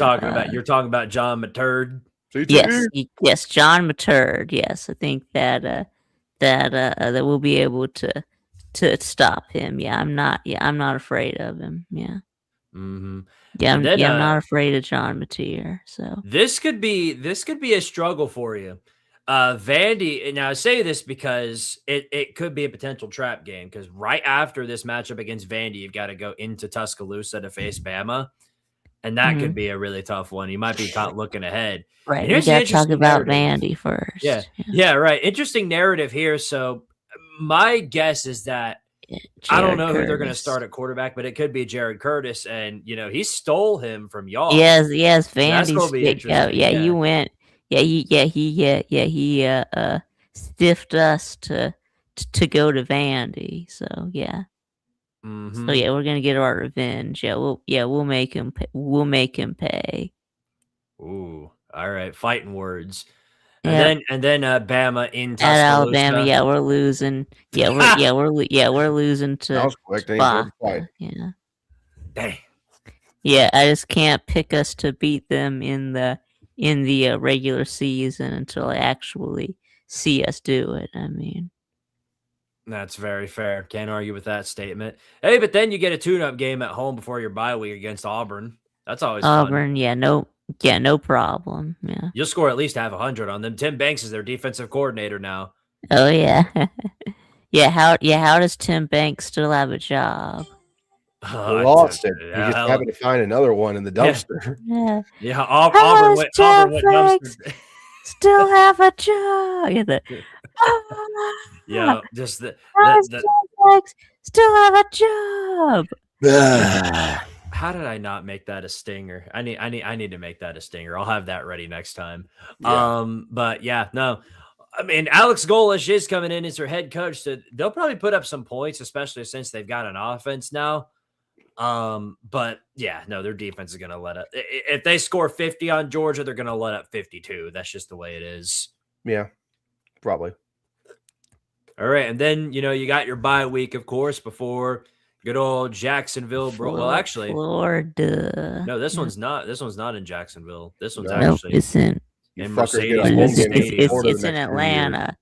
talking about John Maturd. Yes, John Maturd. Yes, I think that we'll be able to stop him. Yeah, I'm not afraid of him. Yeah. Mm-hmm. Yeah, I'm not afraid of John Maturd. So this could be a struggle for you. Vandy, and now I say this because it could be a potential trap game because right after this matchup against Vandy, you've got to go into Tuscaloosa to face Bama, and that could be a really tough one. You might be caught looking ahead. Right, we got to talk about Vandy first. Yeah, right. Interesting narrative here. So my guess is that I don't know who they're going to start at quarterback, but it could be Jared Curtis, and he stole him from y'all. Yes, Vandy's. That's going to be interesting. You went. He stiffed us to go to Vandy. So yeah. Mm-hmm. So yeah, we're gonna get our revenge. We'll make him pay. Ooh, all right, fighting words. And then Bama in Tuscaloosa. At Alabama, yeah, we're losing. We're losing to that was quick. Yeah. Dang. Yeah, I just can't pick us to beat them in the regular season until I actually see us do it. I mean, that's very fair. Can't argue with that statement. Hey, but then you get a tune-up game at home before your bye week against Auburn. That's always Auburn. Fun. No problem. Yeah, you'll score at least 100 on them. Tim Banks is their defensive coordinator now. Oh yeah, How does Tim Banks still have a job? We lost it. You just happen to find another one in the dumpster. Yeah. Auburn went dumpster. Still have a job. Just still have a job. How did I not make that a stinger? I need to make that a stinger. I'll have that ready next time. But yeah, no. I mean, Alex Golish is coming in as their head coach, so they'll probably put up some points, especially since they've got an offense now. But yeah, no, their defense is going to let up. If they score 50 on Georgia, they're going to let up 52. That's just the way it is. Yeah, probably. All right, and then you got your bye week, of course, before good old Jacksonville. Well, actually, Florida. no, this one's not. This one's not in Jacksonville. This one's No, actually it's in. in fuckers get a Mercedes. home It's, game Stadium. in Florida it's in next 3 Atlanta.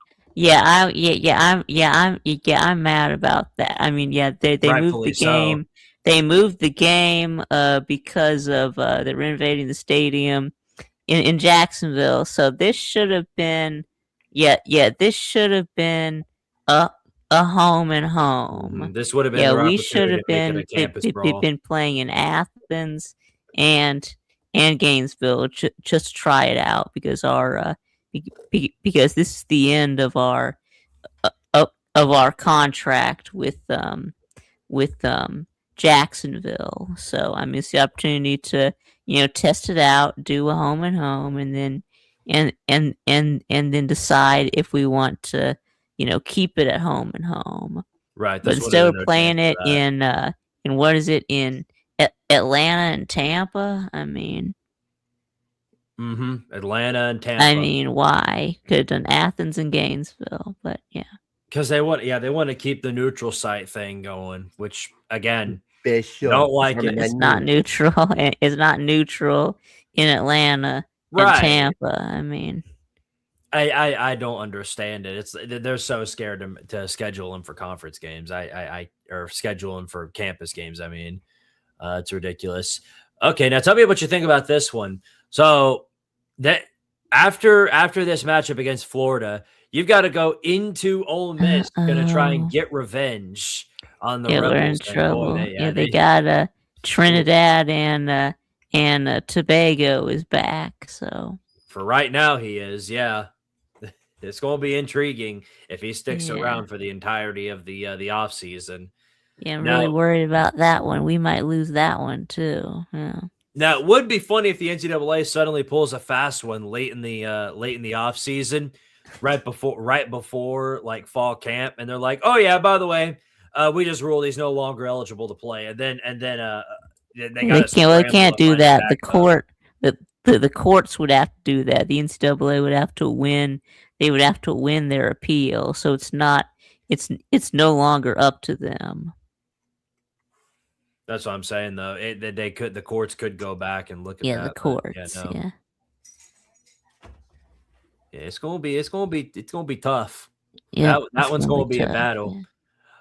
I'm mad about that. I mean, yeah, they moved Rightfully the game. so. They moved the game because of they're renovating the stadium in Jacksonville. So this should have been, this should have been a home and home. This would have been Yeah, their we should opportunity have to make it been a campus brawl. been playing in Athens and Gainesville just to try it out because because this is the end of our contract with Jacksonville. So I mean, it's the opportunity to test it out, do a home and home, and then then decide if we want to keep it at home and home. Right, But this would instead have of been their playing chance it for that. in what is it in Atlanta and Tampa? I mean, Atlanta and Tampa. I mean, why? Could have done Athens and Gainesville, but yeah. Because they want to keep the neutral site thing going, which again, Special. don't like it. It's not neutral. It's not neutral in Atlanta and Right. Tampa. I mean, I don't understand it. They're so scared to schedule them for conference games. Or schedule them for campus games. I mean, it's ridiculous. Okay, now tell me what you think about this one. So that after this matchup against Florida, you've got to go into Ole Miss, going to try and get revenge on the Rebels. we're in trouble. They got Trinidad and Tobago is back. So for right now, he is. Yeah, it's going to be intriguing if he sticks around for the entirety of the off season. Yeah, I'm really worried about that one. We might lose that one too. Yeah. Now, it would be funny if the NCAA suddenly pulls a fast one late in the off season, right before like fall camp, and they're like, "Oh yeah, by the way, we just ruled he's no longer eligible to play," and then they can't do that. The courts would have to do that. The NCAA would have to win. They would have to win their appeal. So it's it's no longer up to them. That's what I'm saying, though. The courts could go back and look at that. Yeah, the courts. Yeah. Yeah, it's gonna be tough. Yeah, that one's gonna be tough, a battle. yeah.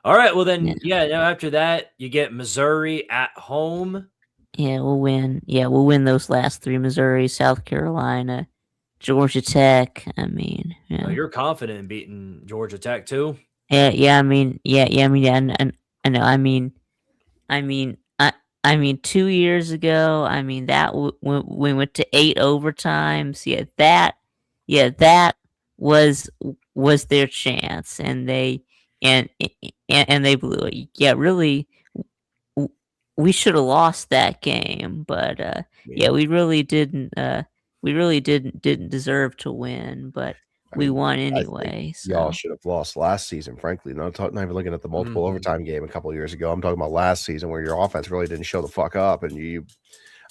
All right, well then, after that you get Missouri at home. Yeah, we'll win. Yeah, we'll win those last three: Missouri, South Carolina, Georgia Tech. I mean, Oh, you're confident in beating Georgia Tech too. I know. I mean, 2 years ago, I mean that we went to 8 overtimes. That was their chance, and they blew it. Yeah, really, we should have lost that game, but we really didn't. We really didn't deserve to win, but we won anyway. So. Y'all should have lost last season, frankly. Not even looking at the multiple overtime game a couple of years ago. I'm talking about last season where your offense really didn't show the fuck up, and I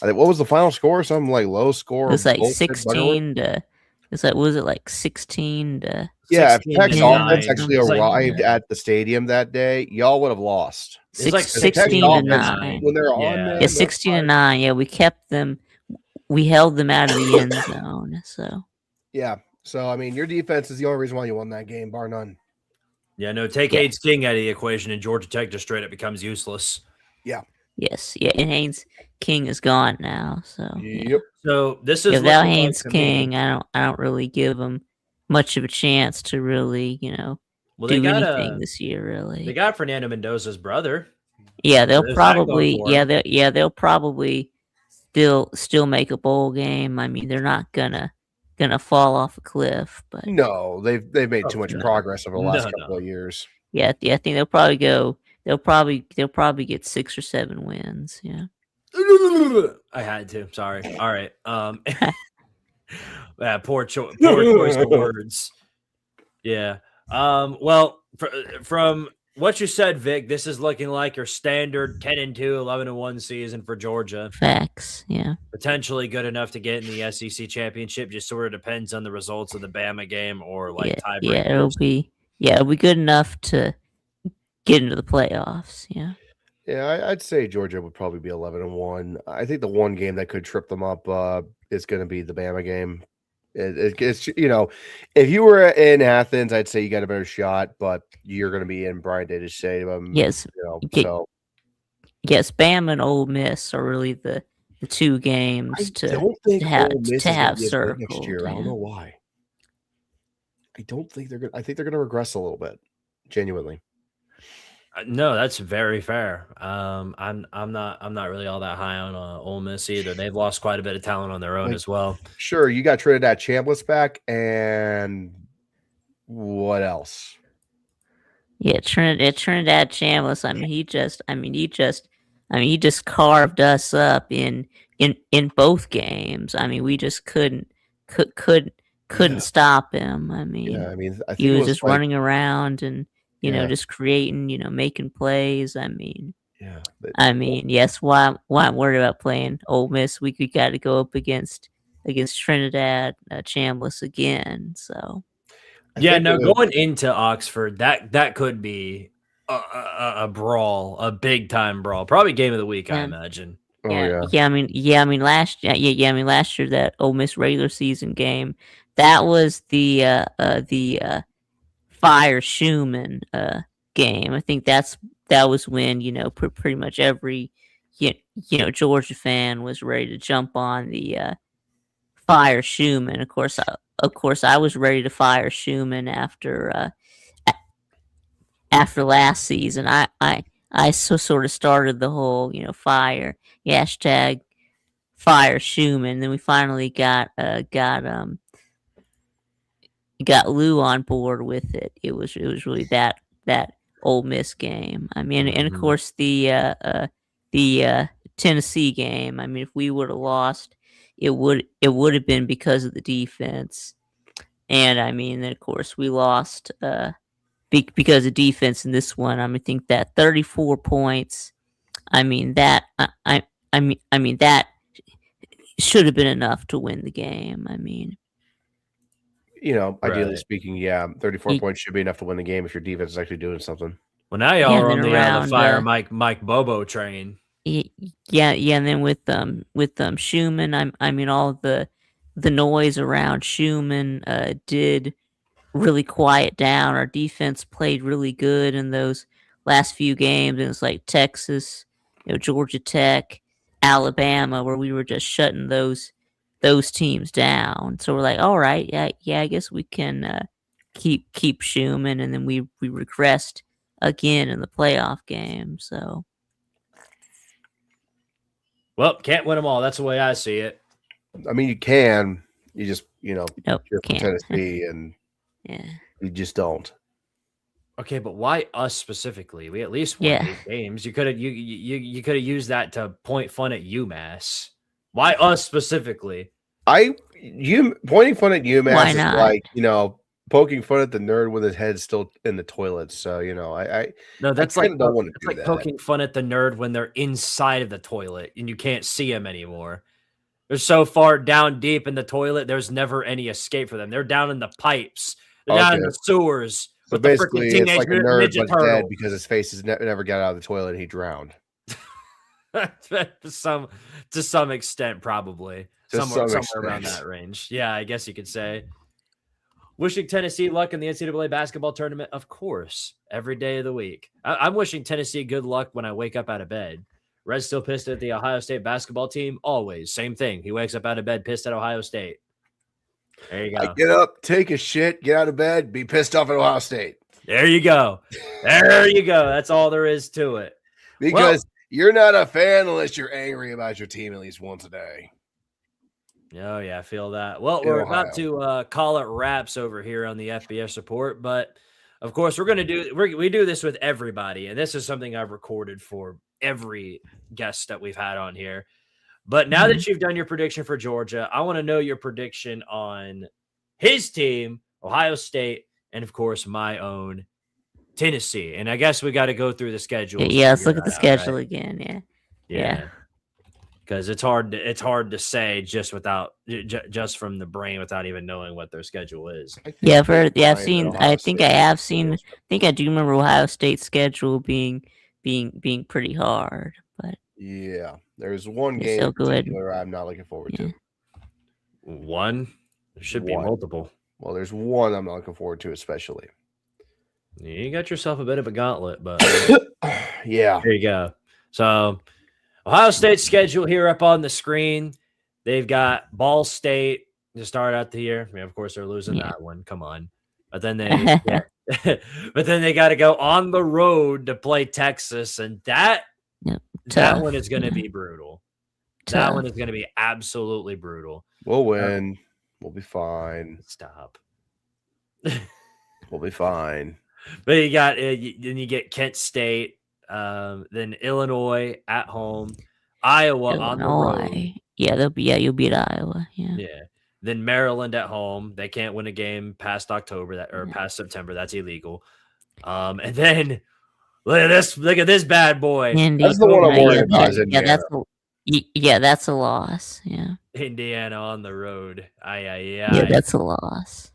think what was the final score? Something like low score. It was like 16 to. It's like was it like 16 to? Yeah, if Tech's 9. offense actually arrived at the stadium that day, y'all would have lost. It's like 16 to 9. When they're on there, 16 to 9. Yeah, we kept them. We held them out of the end zone. So. Yeah. So, I mean, your defense is the only reason why you won that game, bar none. Yeah, no, take Haynes King out of the equation, and Georgia Tech just straight up becomes useless. Yeah. Yes. Yeah, and Haynes King is gone now. So. Yep. Yeah. So this is without Haynes King, I don't really give him much of a chance to really, do anything this year. Really. They got Fernando Mendoza's brother. Yeah, they'll probably. They'll probably still make a bowl game. I mean, they're not gonna fall off a cliff, but no, they've made too much progress over the last couple of years. Yeah, I think they'll probably go. They'll probably get 6 or 7 wins. Yeah. I had to. Sorry. All right. Poor choice of words. Yeah. Well, from what you said, Vic, this is looking like your standard 10-2, 11-1 season for Georgia. Facts. Yeah. Potentially good enough to get in the SEC championship. Just sort of depends on the results of the Bama game or like tiebreakers. It'll be good enough to get into the playoffs. Yeah. Yeah, I'd say Georgia would probably be 11-1. I think the one game that could trip them up is going to be the Bama game. It's if you were in Athens, I'd say you got a better shot, but you're going to be in Brian Data's Stadium. Yes. So yes, Bama and Ole Miss are really the two games to have circled next year. Yeah. I don't know why. I don't think they're going. I think they're going to regress a little bit. Genuinely. No, that's very fair. I'm not really all that high on Ole Miss either. They've lost quite a bit of talent on their own as well. Sure, you got Trinidad Chambliss back, and what else? Yeah, Trinidad Chambliss. He just carved us up in both games. I mean, we just couldn't stop him. I mean, I think he was just running around and just creating, making plays. I mean, yes. Why I'm worried about playing Ole Miss? We got to go up against Trinidad Chambliss again. So. Going into Oxford, that could be a brawl, a big time brawl, probably game of the week, I imagine. Last year that Ole Miss regular season game, that was the Fire Schumann game. I think that was when pretty much every Georgia fan was ready to jump on the Fire Schumann. Of course, I was ready to fire Schumann after last season. I sort of started the whole fire hashtag fire Schumann. Then we finally got Lou on board with it. It was really that Ole Miss game. I mean, and of course the Tennessee game. I mean, if we would have lost, it would have been because of the defense. And I mean, then of course we lost because of defense in this one. I think that 34 points. I mean that that should have been enough to win the game. I mean, ideally speaking, 34 points should be enough to win the game if your defense is actually doing something. Well, now y'all are on the fire Mike Bobo train. Yeah, and then with Schumann, I mean all the noise around Schumann did really quiet down. Our defense played really good in those last few games, and it's like Texas, Georgia Tech, Alabama, where we were just shutting those teams down. So we're like, all right, yeah, I guess we can keep Schumann, and then we regressed again in the playoff game. So. Well, can't win them all. That's the way I see it. I mean, you can. You just, you're from can't. Tennessee, and you just don't. Okay, but why us specifically? We at least won 8 games. You could have you could have used that to point fun at UMass. Why us specifically? Pointing fun at UMass is like poking fun at the nerd with his head still in the toilet. So, that's I like don't want to do like that. poking fun at the nerd when they're inside of the toilet and you can't see them anymore. They're so far down deep in the toilet, there's never any escape for them. They're down in the pipes. They're down in the sewers. So with the basically, freaking it's Teenage like a Mutant nerd Ninja was dead Turtle. because his face never got out of the toilet and he drowned. to some extent, probably somewhere around that range. Yeah, I guess you could say. Wishing Tennessee luck in the NCAA basketball tournament, of course, every day of the week. I'm wishing Tennessee good luck when I wake up out of bed. Red's still pissed at the Ohio State basketball team. Always. Same thing. He wakes up out of bed pissed at Ohio State. There you go. Get up, take a shit, get out of bed, be pissed off at Ohio State. There you go. There you go. That's all there is to it. Because you're not a fan unless you're angry about your team at least once a day. Oh, yeah, I feel that. Well, we're about to call it wraps over here on the FBS Report, but of course, we do this with everybody, and this is something I've recorded for every guest that we've had on here. But now that you've done your prediction for Georgia, I want to know your prediction on his team, Ohio State, and of course, my own Tennessee, and I guess we got to go through the schedule. Yeah, let's look at the schedule again. Yeah. Because it's hard to say just just from the brain without even knowing what their schedule is. I've seen. I think I do remember Ohio State's schedule being pretty hard. But yeah, there's one game so in particular I'm not looking forward to. One? There should be multiple. Well, there's one I'm not looking forward to, especially. You got yourself a bit of a gauntlet, but yeah, there you go. So. Ohio State's schedule here up on the screen. They've got Ball State to start out the year. I mean, of course, they're losing that one. Come on. But then they got to go on the road to play Texas, and that one is going to be brutal. That one is going to be absolutely brutal. We'll win. We'll be fine. Stop. We'll be fine. But you got then you get Kent State. Then Illinois at home, Iowa on the road. Yeah, you'll beat Iowa. Yeah. Then Maryland at home. They can't win a game past October past September. That's illegal. And then look at this bad boy. That's the one I'm worried about. That's a loss. Yeah. Indiana on the road. Yeah, that's a loss.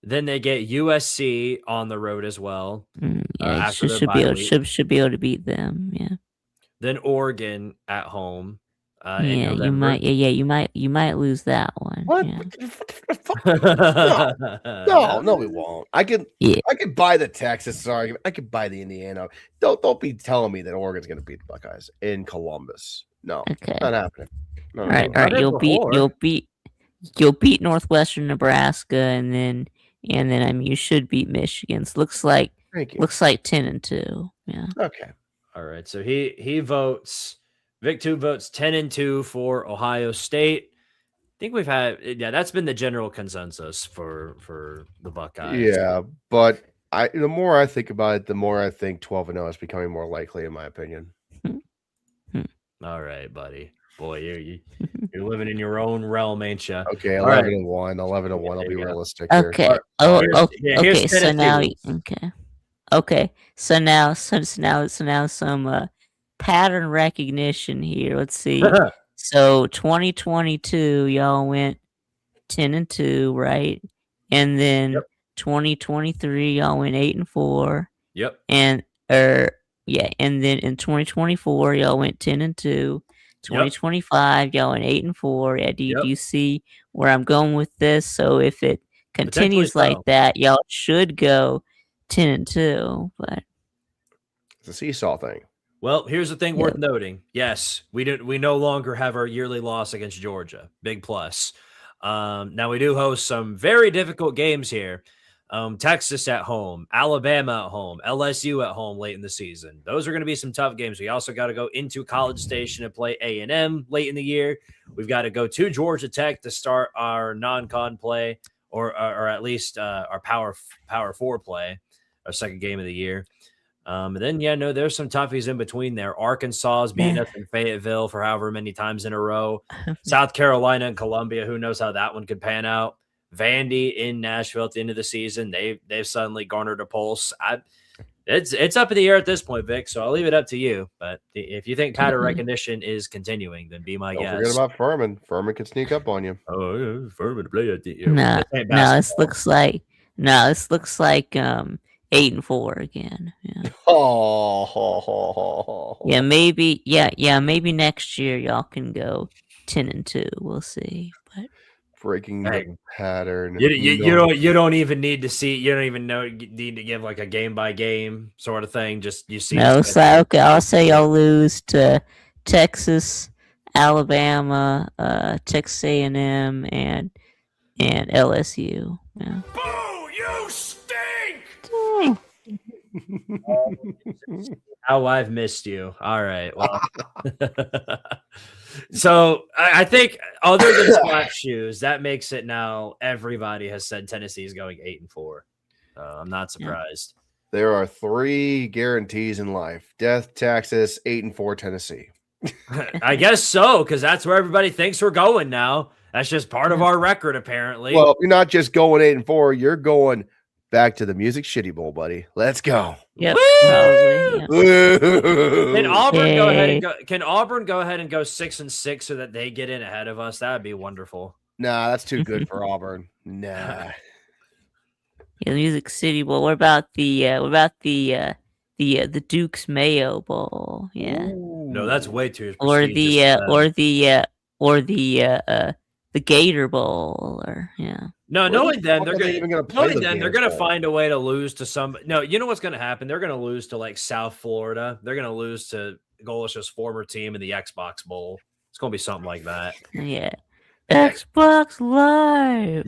Then they get USC on the road as well. Should be able to beat them. Yeah. Then Oregon at home. You might lose that one. What? Yeah. No, we won't. I could buy the Texas argument. I could buy the Indiana. Don't be telling me that Oregon's going to beat the Buckeyes in Columbus. No, okay, not happening. No, all right. You'll beat Northwestern Nebraska, and then you should beat Michigan. So looks like 10-2. Yeah. Okay. All right. So he votes. Vic Tube votes 10-2 for Ohio State. I think we've had that's been the general consensus for the Buckeyes. Yeah, but the more I think about it, the more I think 12-0 is becoming more likely, in my opinion. All right, buddy. Boy, you're living in your own realm, ain't you? Okay, 11-1. 11-1. I'll be realistic here. Okay. Okay. So now, So now some pattern recognition here. Let's see. So 2022, y'all went 10-2, right? And then 2023, y'all went 8-4. Yep. And then in 2024, y'all went 10-2. 2025, y'all went 8-4. Yeah, do you see where I'm going with this? So if it continues like that, y'all should go 10-2. But it's a seesaw thing. Well, here's the thing worth noting. Yes, we no longer have our yearly loss against Georgia. Big plus. Now we do host some very difficult games here. Texas at home, Alabama at home, LSU at home late in the season. Those are going to be some tough games. We also got to go into College Station and play A&M late in the year. We've got to go to Georgia Tech to start our non-con play, or at least our Power 4 play, our second game of the year. And then there's some toughies in between there. Arkansas is beating us in Fayetteville for however many times in a row. South Carolina and Columbia, who knows how that one could pan out. Vandy in Nashville at the end of the season. They've suddenly garnered a pulse. It's up in the air at this point, Vic. So I'll leave it up to you. But if you think pattern recognition is continuing, then be my guest. Don't forget about Furman. Furman can sneak up on you. Oh, yeah, Furman to play at the No, this looks like 8-4 again. Yeah. Yeah, maybe. Yeah, maybe next year y'all can go 10-2. We'll see. But breaking the pattern. You don't even need to see. You don't even need to give like a game by game sort of thing. Just you see. No, it's like, okay. I'll say y'all lose to Texas, Alabama, Texas A&M, and LSU. Yeah. Boo! You stink! How I've missed you. All right. Well. So I think other than Splat Shoes, that makes it now everybody has said Tennessee is going 8-4. I'm not surprised. There are 3 guarantees in life: death, taxes, 8-4 Tennessee. I guess so, because that's where everybody thinks we're going now. That's just part of our record, apparently. Well, you're not just going 8-4, you're going back to the Music Shitty Bowl, buddy. Let's go. Yep. Woo! Probably. Yeah. Can Auburn go ahead Yay. and go? Can Auburn go ahead and go 6-6 so that they get in ahead of us? That would be wonderful. Nah, that's too good for Auburn. Nah. Yeah, the Music City Bowl. What about the Duke's Mayo Bowl? Yeah. No, that's way too. Or prestigious for them. the Gator Bowl, or yeah. No, Where knowing the them, fuck they're are they going even gonna to play knowing the them, they're Gator going to Bowl? find a way to lose to some. No, you know what's going to happen? They're going to lose to like South Florida. They're going to lose to Golish's former team in the Xbox Bowl. It's going to be something like that. Yeah. Xbox Live.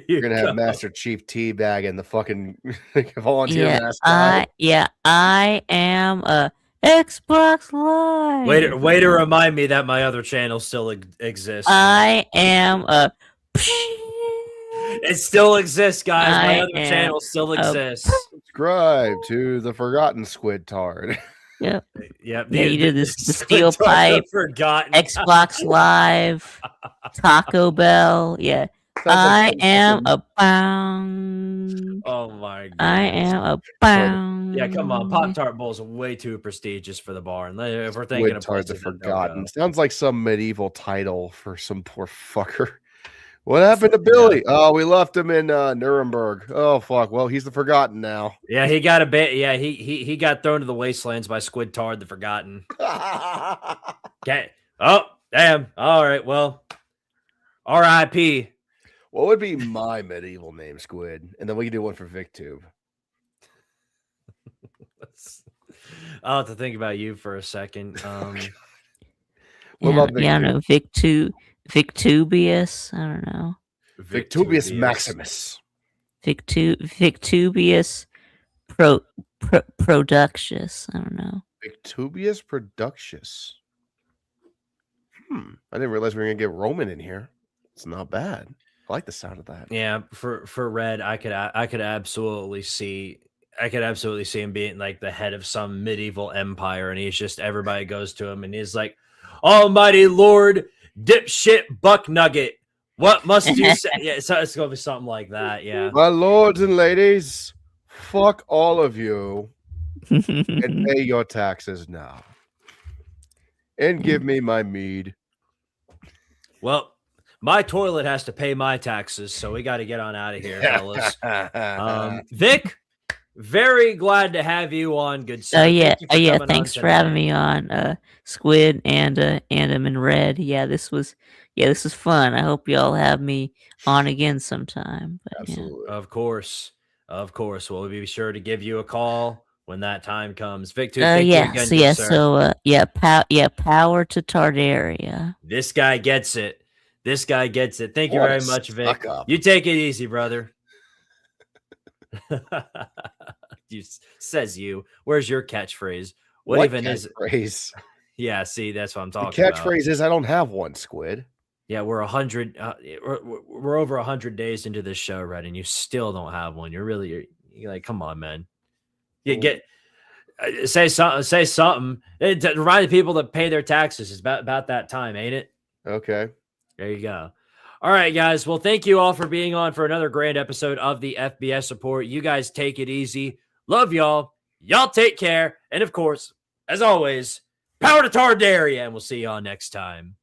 You're gonna have Master Chief Teabag and the fucking volunteer Yeah, mascot. I am a Xbox Live. Way to remind me that my other channel still exists. I am a. It still exists, guys. My I other am channel still a- exists. Subscribe to the Forgotten Squidtard. Yep. Yeah, you did the steel Squidtard pipe, Forgotten. Xbox Live, Taco Bell. Yeah, I am a bound. Oh my god. I am a bound. Yeah, come on. Pop Tart Bowl's way too prestigious for the bar. And if we're thinking of Squidtard the places that don't Forgotten. go. Sounds like some medieval title for some poor fucker. What happened to Billy? Oh, we left him in Nuremberg. Oh fuck. Well, he's the Forgotten now. Yeah, he got a bit. Yeah, he got thrown to the wastelands by Squidtard the Forgotten. Okay. Oh, damn. All right. Well, R.I.P. What would be my medieval name, Squid? And then we can do one for VikTube. I'll have to think about you for a second. What Yeah, about yeah, I don't know. VikTubius. I don't know. Victubius Maximus. VikTubius Productious. I don't know. Victubius Productious. I didn't realize we were gonna get Roman in here. It's not bad. I like the sound of that. Yeah, for Red, I could absolutely see him being like the head of some medieval empire, and he's just everybody goes to him and he's like, Almighty Lord, dipshit buck nugget, what must you say? Yeah, so it's gonna be something like that. Yeah. My lords and ladies, fuck all of you and pay your taxes now. And give me my mead. Well, my toilet has to pay my taxes, so we got to get on out of here, fellas. Vic, very glad to have you on. Good sir. yeah, Thank you for coming on thanks for tonight. having me on, Squid and him in Red. Yeah, this was fun. I hope y'all have me on again sometime. But, yeah. Absolutely. Of course. We'll be sure to give you a call when that time comes. Vic Tube, thank you Yeah, again, so good sir. power to Tardaria. This guy gets it. Thank you What very a much, Vic. suck up. You take it easy, brother. Says you. Where's your catchphrase? What even is it? catchphrase? Yeah, see, that's what I'm The talking about. catchphrase is I don't have one, Squid. Yeah, we're 100. We're over 100 days into this show, Red, and you still don't have one. You're like, come on, man. You get say something. To remind the people that pay their taxes. It's about that time, ain't it? Okay. There you go. All right, guys. Well, thank you all for being on for another grand episode of the FBS Report. You guys take it easy. Love y'all. Y'all take care. And of course, as always, power to Tardaria, and we'll see y'all next time.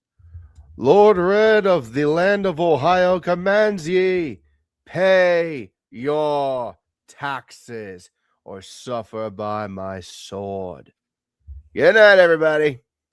Lord Red of the land of Ohio commands ye, pay your taxes or suffer by my sword. Good night, everybody.